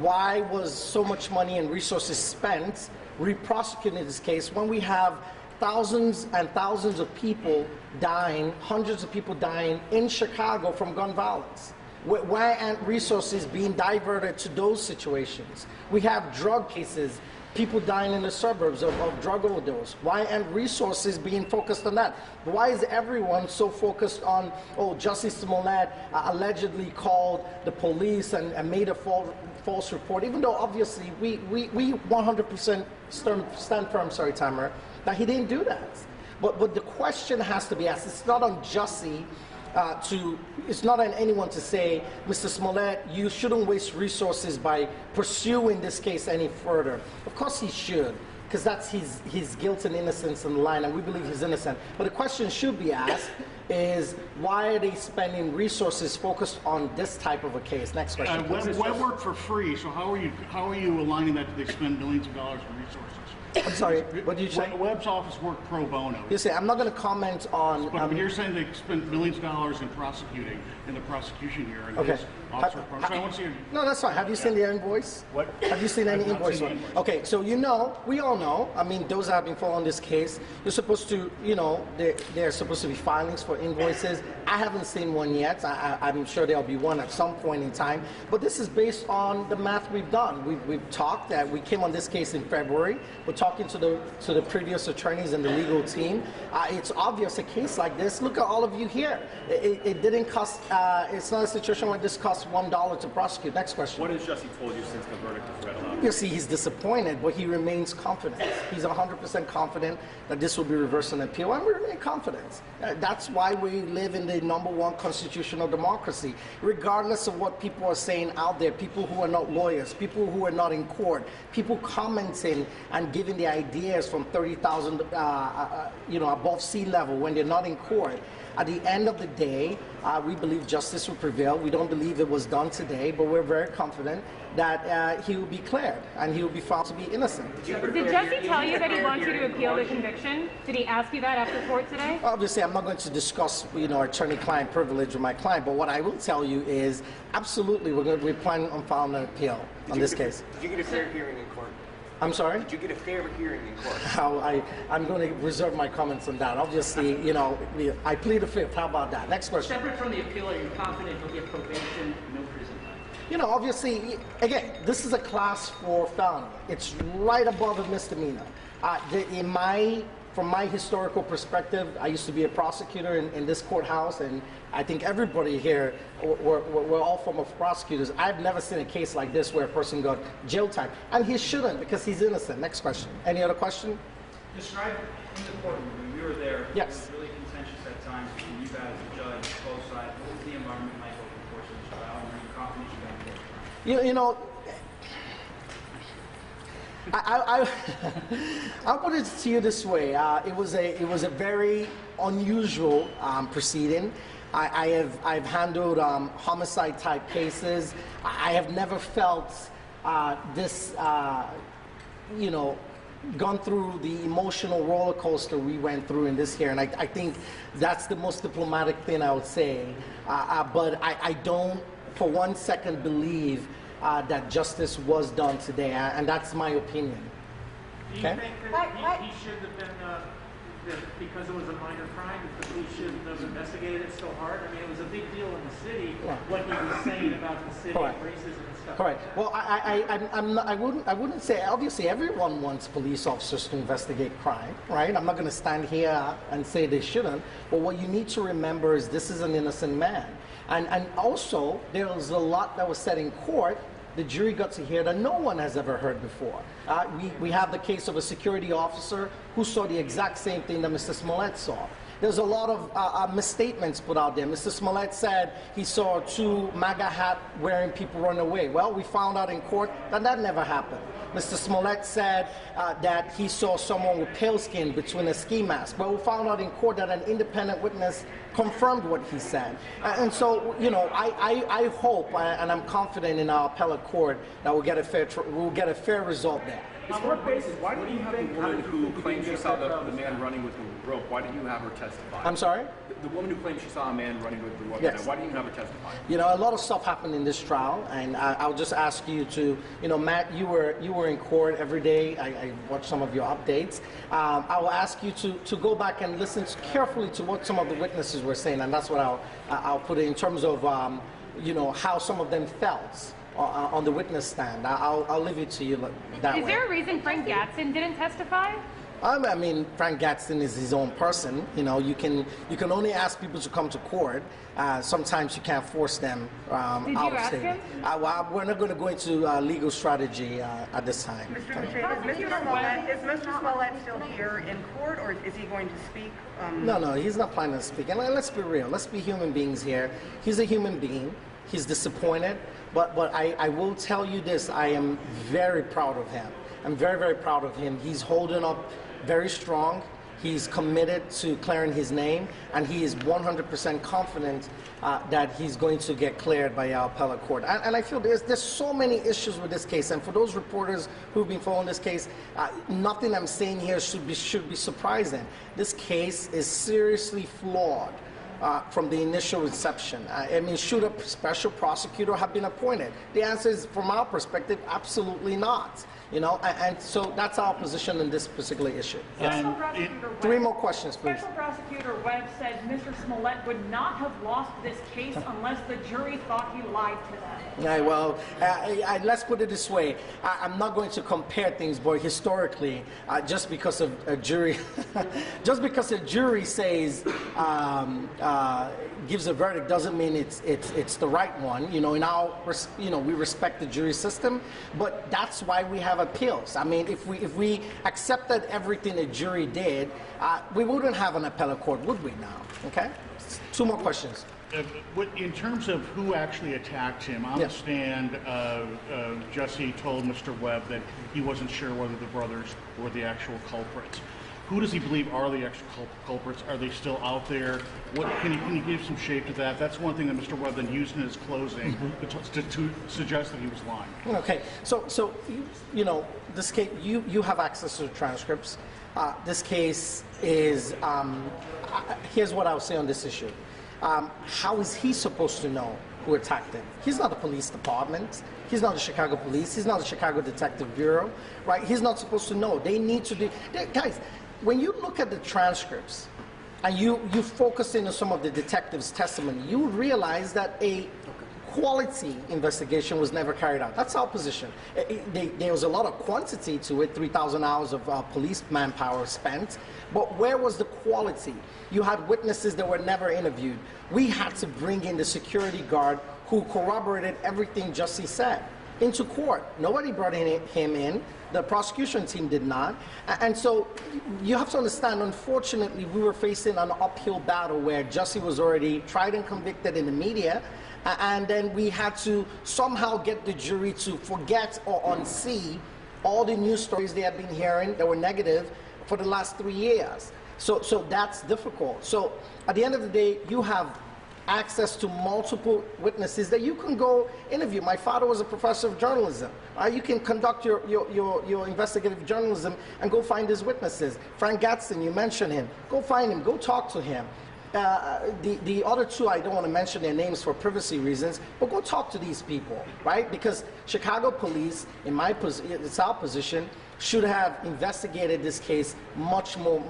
why was so much money and resources spent re-prosecuting this case when we have thousands and thousands of people dying, hundreds of people dying in Chicago from gun violence? Why aren't resources being diverted to those situations? We have drug cases, people dying in the suburbs of drug overdose. Why aren't resources being focused on that? Why is everyone so focused on, JUSSIE SMOLLETT allegedly called the police and made a false report, even though obviously we 100% stand firm, sorry, Tamara, that he didn't do that. But the question has to be asked. It's not on Jussie it's not on anyone to say, Mr. Smollett, you shouldn't waste resources by pursuing this case any further. Of course he should, because that's his guilt and innocence on the line, and we believe he's innocent. But the question should be asked is, why are they spending resources focused on this type of a case? Next question. Web work for free, so how are you aligning that they spend millions of dollars on resources? I'm sorry, what did you say? Webb's office work pro bono. You see, I'm not going to comment on... But you're saying they spent millions of dollars in prosecuting, in the prosecution here, and okay. his officer pro. So I want to see... No, that's fine. Have you seen the invoice? What? Have you seen any invoice? Okay, so we all know, I mean, those that have been following this case, you're supposed to, there are supposed to be filings for invoices. I haven't seen one yet. I'm sure there'll be one at some point in time. But this is based on the math we've done. We've talked that we came on this case in February. We're talking to the previous attorneys and the legal team. It's obvious a case like this. Look at all of you here. It didn't cost. It's not a situation where this costs $1 to prosecute. Next question. What has Jussie told you since the verdict was read aloud? You see, he's disappointed, but he remains confident. He's 100% confident that this will be reversed in appeal, and we remain confident. That's why we live in the #1 constitutional democracy. Regardless of what people are saying out there, people who are not lawyers, people who are not in court, people commenting and giving the ideas from 30,000, above sea level when they're not in court. At the end of the day, we believe justice will prevail. We don't believe it was done today, but we're very confident that he will be cleared and he will be found to be innocent. Did Jussie tell you that he wants you to appeal the conviction? Did he ask you that after court today? Obviously, I'm not going to discuss, attorney-client privilege with my client, but what I will tell you is, absolutely, we're planning on filing an appeal on this case. Did you get a fair hearing in court? I'm sorry? Did you get a fair hearing in court? I'm going to reserve my comments on that. Obviously, I plead the fifth. How about that? Next question. Separate from the appeal, are you confident you'll get probation, no prison time? Obviously, again, this is a Class 4 felony. It's right above a misdemeanor. From my historical perspective, I used to be a prosecutor in this courthouse, and I think everybody here, we're all former prosecutors. I've never seen a case like this where a person got jail time. And he shouldn't, because he's innocent. Next question. Any other question? Describe in the courtroom, when we were there, yes. it was really contentious at times between you guys, the judge, both sides. What was the environment like over You know, I put it to you this way. It was a very unusual proceeding. I've handled homicide type cases. I have never felt this, you know, gone through the emotional roller coaster we went through in this here, and I think that's the most diplomatic thing I would say. But I don't for 1 second believe that justice was done today, and that's my opinion. Do you think that he shouldn't have been, that because it was a minor crime, that the police shouldn't have investigated it so hard? I mean, it was a big deal in the city, what he was saying about the city and racism and stuff. Correct. Well, I wouldn't say, obviously everyone wants police officers to investigate crime, right? I'm not going to stand here and say they shouldn't, but what you need to remember is this is an innocent man. And also, there was a lot that was said in court. The jury got to hear that no one has ever heard before. We have the case of a security officer who saw the exact same thing that Mr. Smollett saw. There's a lot of misstatements put out there. Mr. Smollett said he saw 2 MAGA hat wearing people run away. Well, we found out in court that that never happened. Mr. Smollett said that he saw someone with pale skin between a ski mask. Well, we found out in court that an independent witness confirmed what he said. And so, you know, I hope and I'm confident in our appellate court that we'll get a fair result there. On what basis? Why do you have the woman who claims she saw the man running with the rope? Why did you have her testify? I'm sorry? The woman who claims she saw a man running with the rope. Yes. Why didn't you have her testify? You know, a lot of stuff happened in this trial, and I'll just ask you to, you know, Matt, you were in court every day. I watched some of your updates. I will ask you to go back and listen carefully to what some of the witnesses were saying, and that's what I'll put in terms of, you know, how some of them felt on the witness stand. I'll leave it to you that way. Is there a reason Frank Gatson didn't testify? I mean, Frank Gatson is his own person. You know, you can only ask people to come to court. Sometimes you can't force them out of state. Well, we're not going to go into legal strategy at this time. Mr. Is Mr. Smollett still here in court, or is he going to speak? No, he's not planning to speak. And let's be real. Let's be human beings here. He's a human being. He's disappointed. But I will tell you this. I am very proud of him. I'm very, very proud of him. He's holding up very strong. He's committed to clearing his name, and he is 100% confident that he's going to get cleared by our appellate court. And I feel there's so many issues with this case, and for those reporters who've been following this case, nothing I'm saying here should be surprising. This case is seriously flawed. From the initial reception. I mean, should a special prosecutor have been appointed? The answer is, from our perspective, absolutely not. You know, and so that's our position in this particular issue. Yes. Three more questions, please. Special Prosecutor Webb said Mr. Smollett would not have lost this case unless the jury thought he lied to them. Yeah, well, let's put it this way. I'm not going to compare things, but historically, just because of a jury, just because a jury says gives a verdict doesn't mean it's the right one. You know, we respect the jury system, but that's why we have appeals. I mean, if we accepted everything the jury did, we wouldn't have an appellate court, would we now? Okay. 2 more questions. In terms of who actually attacked him, on the stand, Jussie told Mr. Webb that he wasn't sure whether the brothers were the actual culprits. Who does he believe are the actual culprits? Are they still out there? Can you give some shape to that? That's one thing that Mr. Webb then used in his closing to suggest that he was lying. Okay, so you know, this case, you have access to the transcripts. This case is, here's what I'll say on this issue. How is he supposed to know who attacked him? He's not the police department. He's not the Chicago police. He's not the Chicago Detective Bureau, right? He's not supposed to know. They need to do, guys, when you look at the transcripts and you focus in on some of the detectives' testimony, you realize that a quality investigation was never carried out. That's our position. There was a lot of quantity to it, 3,000 hours of police manpower spent, but where was the quality? You had witnesses that were never interviewed. We had to bring in the security guard who corroborated everything Jussie said into court. Nobody brought him in. The prosecution team did not. And so you have to understand, unfortunately, we were facing an uphill battle where Jussie was already tried and convicted in the media, And then we had to somehow get the jury to forget or unsee all the news stories they had been hearing that were negative for the last 3 years. So that's difficult. So at the end of the day, you have access to multiple witnesses that you can go interview. My father was a professor of journalism. You can conduct your investigative journalism and go find his witnesses. Frank Gadsden, you mentioned him. Go find him. Go talk to him. The other two, I don't want to mention their names for privacy reasons, but go talk to these people, right? Because Chicago police, it's our position, should have investigated this case much more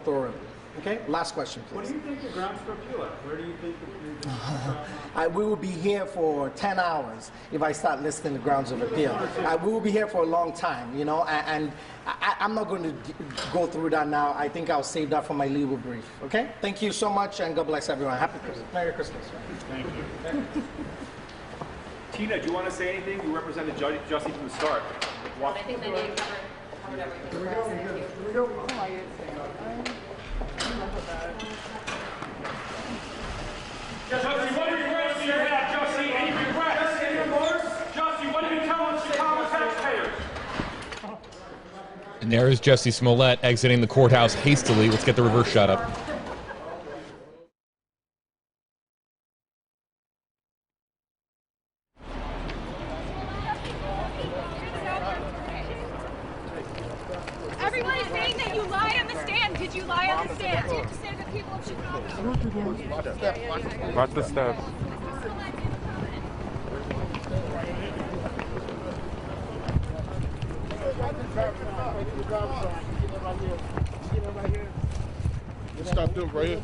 thoroughly. Okay, last question, please. What do you think the grounds for appeal are? Where do you think we will be here for 10 hours if I start listing the grounds of appeal. We will be here for a long time, you know, and I'm not going to go through that now. I think I'll save that for my legal brief. Okay? Thank you so much, and God bless everyone. Happy Christmas. Merry Christmas. Thank you. Tina, do you want to say anything? You represented Jussie from the start. I think they covered everything. Jussie, what regrets do you have, Jussie? Any regrets? Any remorse? Jussie, what are you telling Chicago taxpayers? And there is Jussie Smollett exiting the courthouse hastily. Let's get the reverse shot up. Everyone is saying that you lied on the stand. Did you lie on the stand? To say the people of Chicago. Watch the steps. Stop them right here.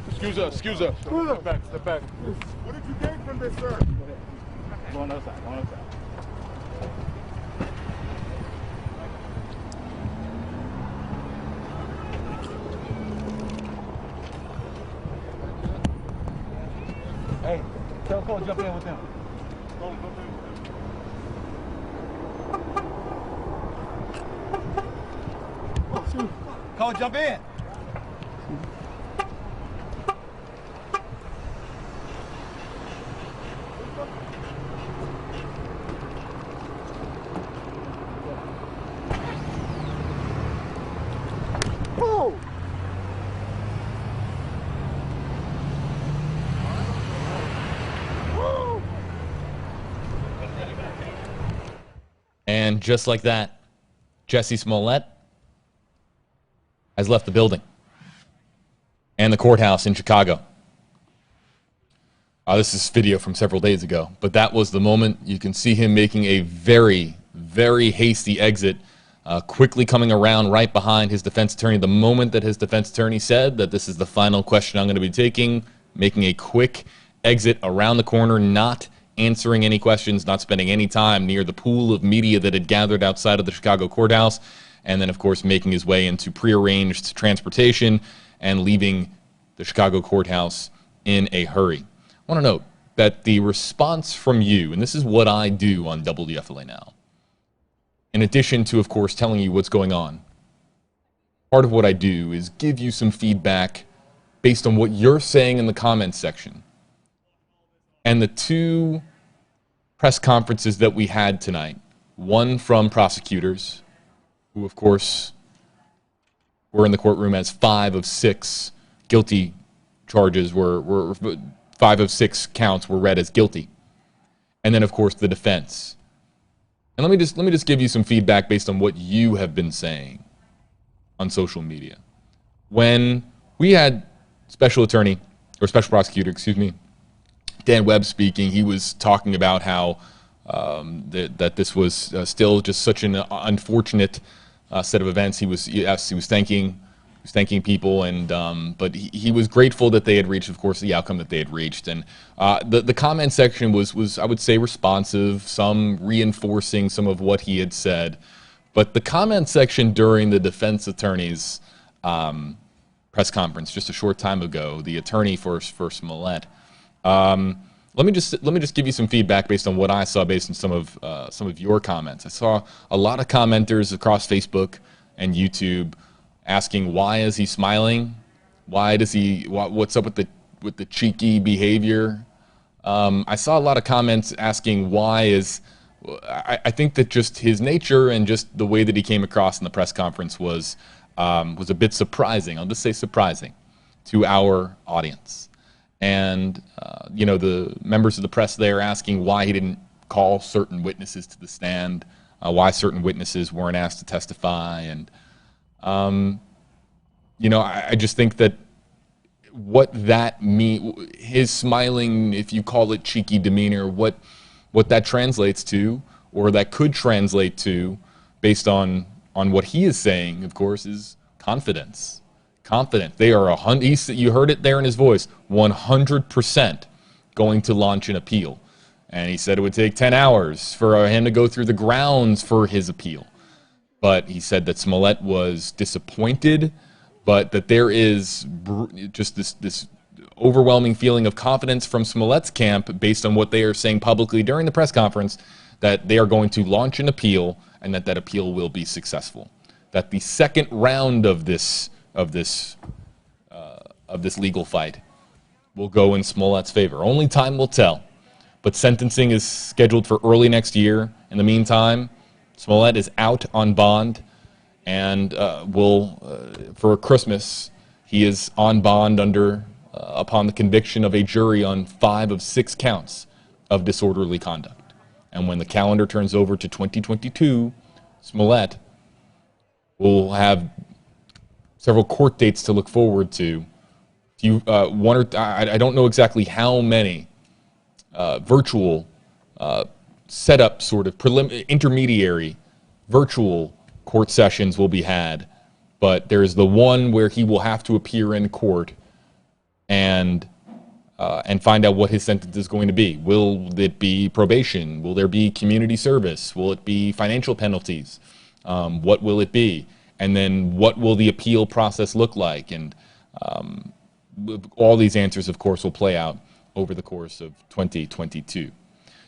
Excuse us, excuse us. Step back, step back. What did you gain from this, sir? Go on the other side, go on the other side. Hey, tell Cole jump in with them. Cole, jump in. Whoa! And just like that, Jussie Smollett has left the building and the courthouse in Chicago. This is video from several days ago, but that was the moment. You can see him making a very, very hasty exit, quickly coming around right behind his defense attorney. The moment that his defense attorney said that this is the final question I'm going to be taking, making a quick exit around the corner, not answering any questions, not spending any time near the pool of media that had gathered outside of the Chicago courthouse, and then, of course, making his way into prearranged transportation and leaving the Chicago courthouse in a hurry. I want to note that the response from you, and this is what I do on WFLA Now, in addition to, of course, telling you what's going on, part of what I do is give you some feedback based on what you're saying in the comments section. And the two press conferences that we had tonight, one from prosecutors, who, of course, were in the courtroom as 5 of 6 guilty charges were 5 of 6 counts were read as guilty. And then, of course, the defense. And let me just give you some feedback based on what you have been saying on social media. When we had special prosecutor, Dan Webb speaking, he was talking about how that this was still just such an unfortunate set of events. He was thanking people, and but he was grateful that they had reached, of course, the outcome that they had reached. And the comment section was I would say responsive, some reinforcing some of what he had said. But the comment section during the defense attorney's press conference just a short time ago, the attorney for Smollett. Let me just give you some feedback based on what I saw, based on some of your comments. I saw a lot of commenters across Facebook and YouTube asking, why is he smiling? What's up with the cheeky behavior? I saw a lot of comments asking why is. I think that just his nature and just the way that he came across in the press conference was a bit surprising. I'll just say surprising to our audience. And you know, the members of the press there asking why he didn't call certain witnesses to the stand, why certain witnesses weren't asked to testify, and you know, I just think that what that his smiling, if you call it cheeky demeanor, what that translates to, or that could translate to, based on what he is saying, of course, is confidence. Confident. They are you heard it there in his voice, 100% going to launch an appeal. And he said it would take 10 hours for him to go through the grounds for his appeal. But he said that Smollett was disappointed, but that there is just this overwhelming feeling of confidence from Smollett's camp based on what they are saying publicly during the press conference, that they are going to launch an appeal and that appeal will be successful. That the second round of this legal fight will go in Smollett's favor. Only time will tell. But sentencing is scheduled for early next year. In the meantime, Smollett is out on bond, and for Christmas, he is on bond upon the conviction of a jury on 5 of 6 counts of disorderly conduct. And when the calendar turns over to 2022, Smollett will have several court dates to look forward to. I don't know exactly how many virtual setup sort of intermediary virtual court sessions will be had, but there's the one where he will have to appear in court and find out what his sentence is going to be. Will it be probation? Will there be community service? Will it be financial penalties? What will it be? And then what will the appeal process look like? And all these answers, of course, will play out over the course of 2022.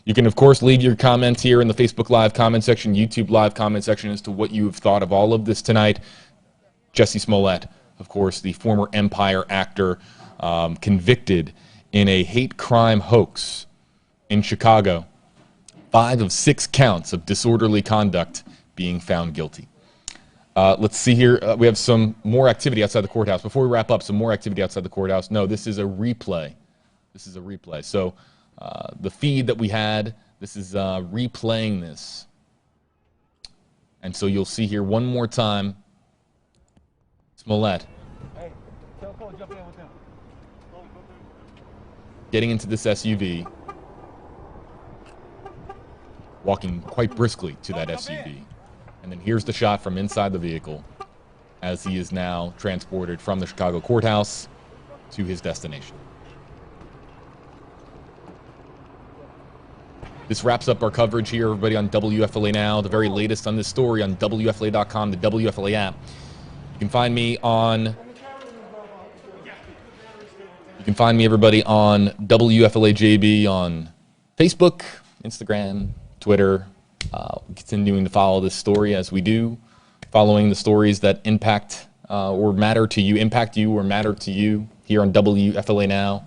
You can, of course, leave your comments here in the Facebook Live comment section, YouTube Live comment section as to what you have thought of all of this tonight. Jussie Smollett, of course, the former Empire actor, convicted in a hate crime hoax in Chicago. 5 of 6 counts of disorderly conduct being found guilty. Let's see here. We have some more activity outside the courthouse. Before we wrap up, some more activity outside the courthouse. No, this is a replay. This is a replay. So the feed that we had, this is replaying this. And so you'll see here one more time, Smollett getting into this SUV, walking quite briskly to that SUV. And then here's the shot from inside the vehicle as he is now transported from the Chicago courthouse to his destination. This wraps up our coverage here, everybody, on WFLA Now. The very latest on this story on WFLA.com, the WFLA app. You can find me everybody, on WFLA-JB on Facebook, Instagram, Twitter. Continuing to follow this story as we do, following the stories that impact or matter to you here on WFLA Now.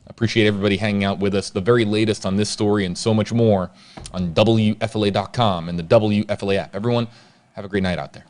Appreciate everybody hanging out with us. The very latest on this story and so much more on WFLA.com and the WFLA app. Everyone, have a great night out there.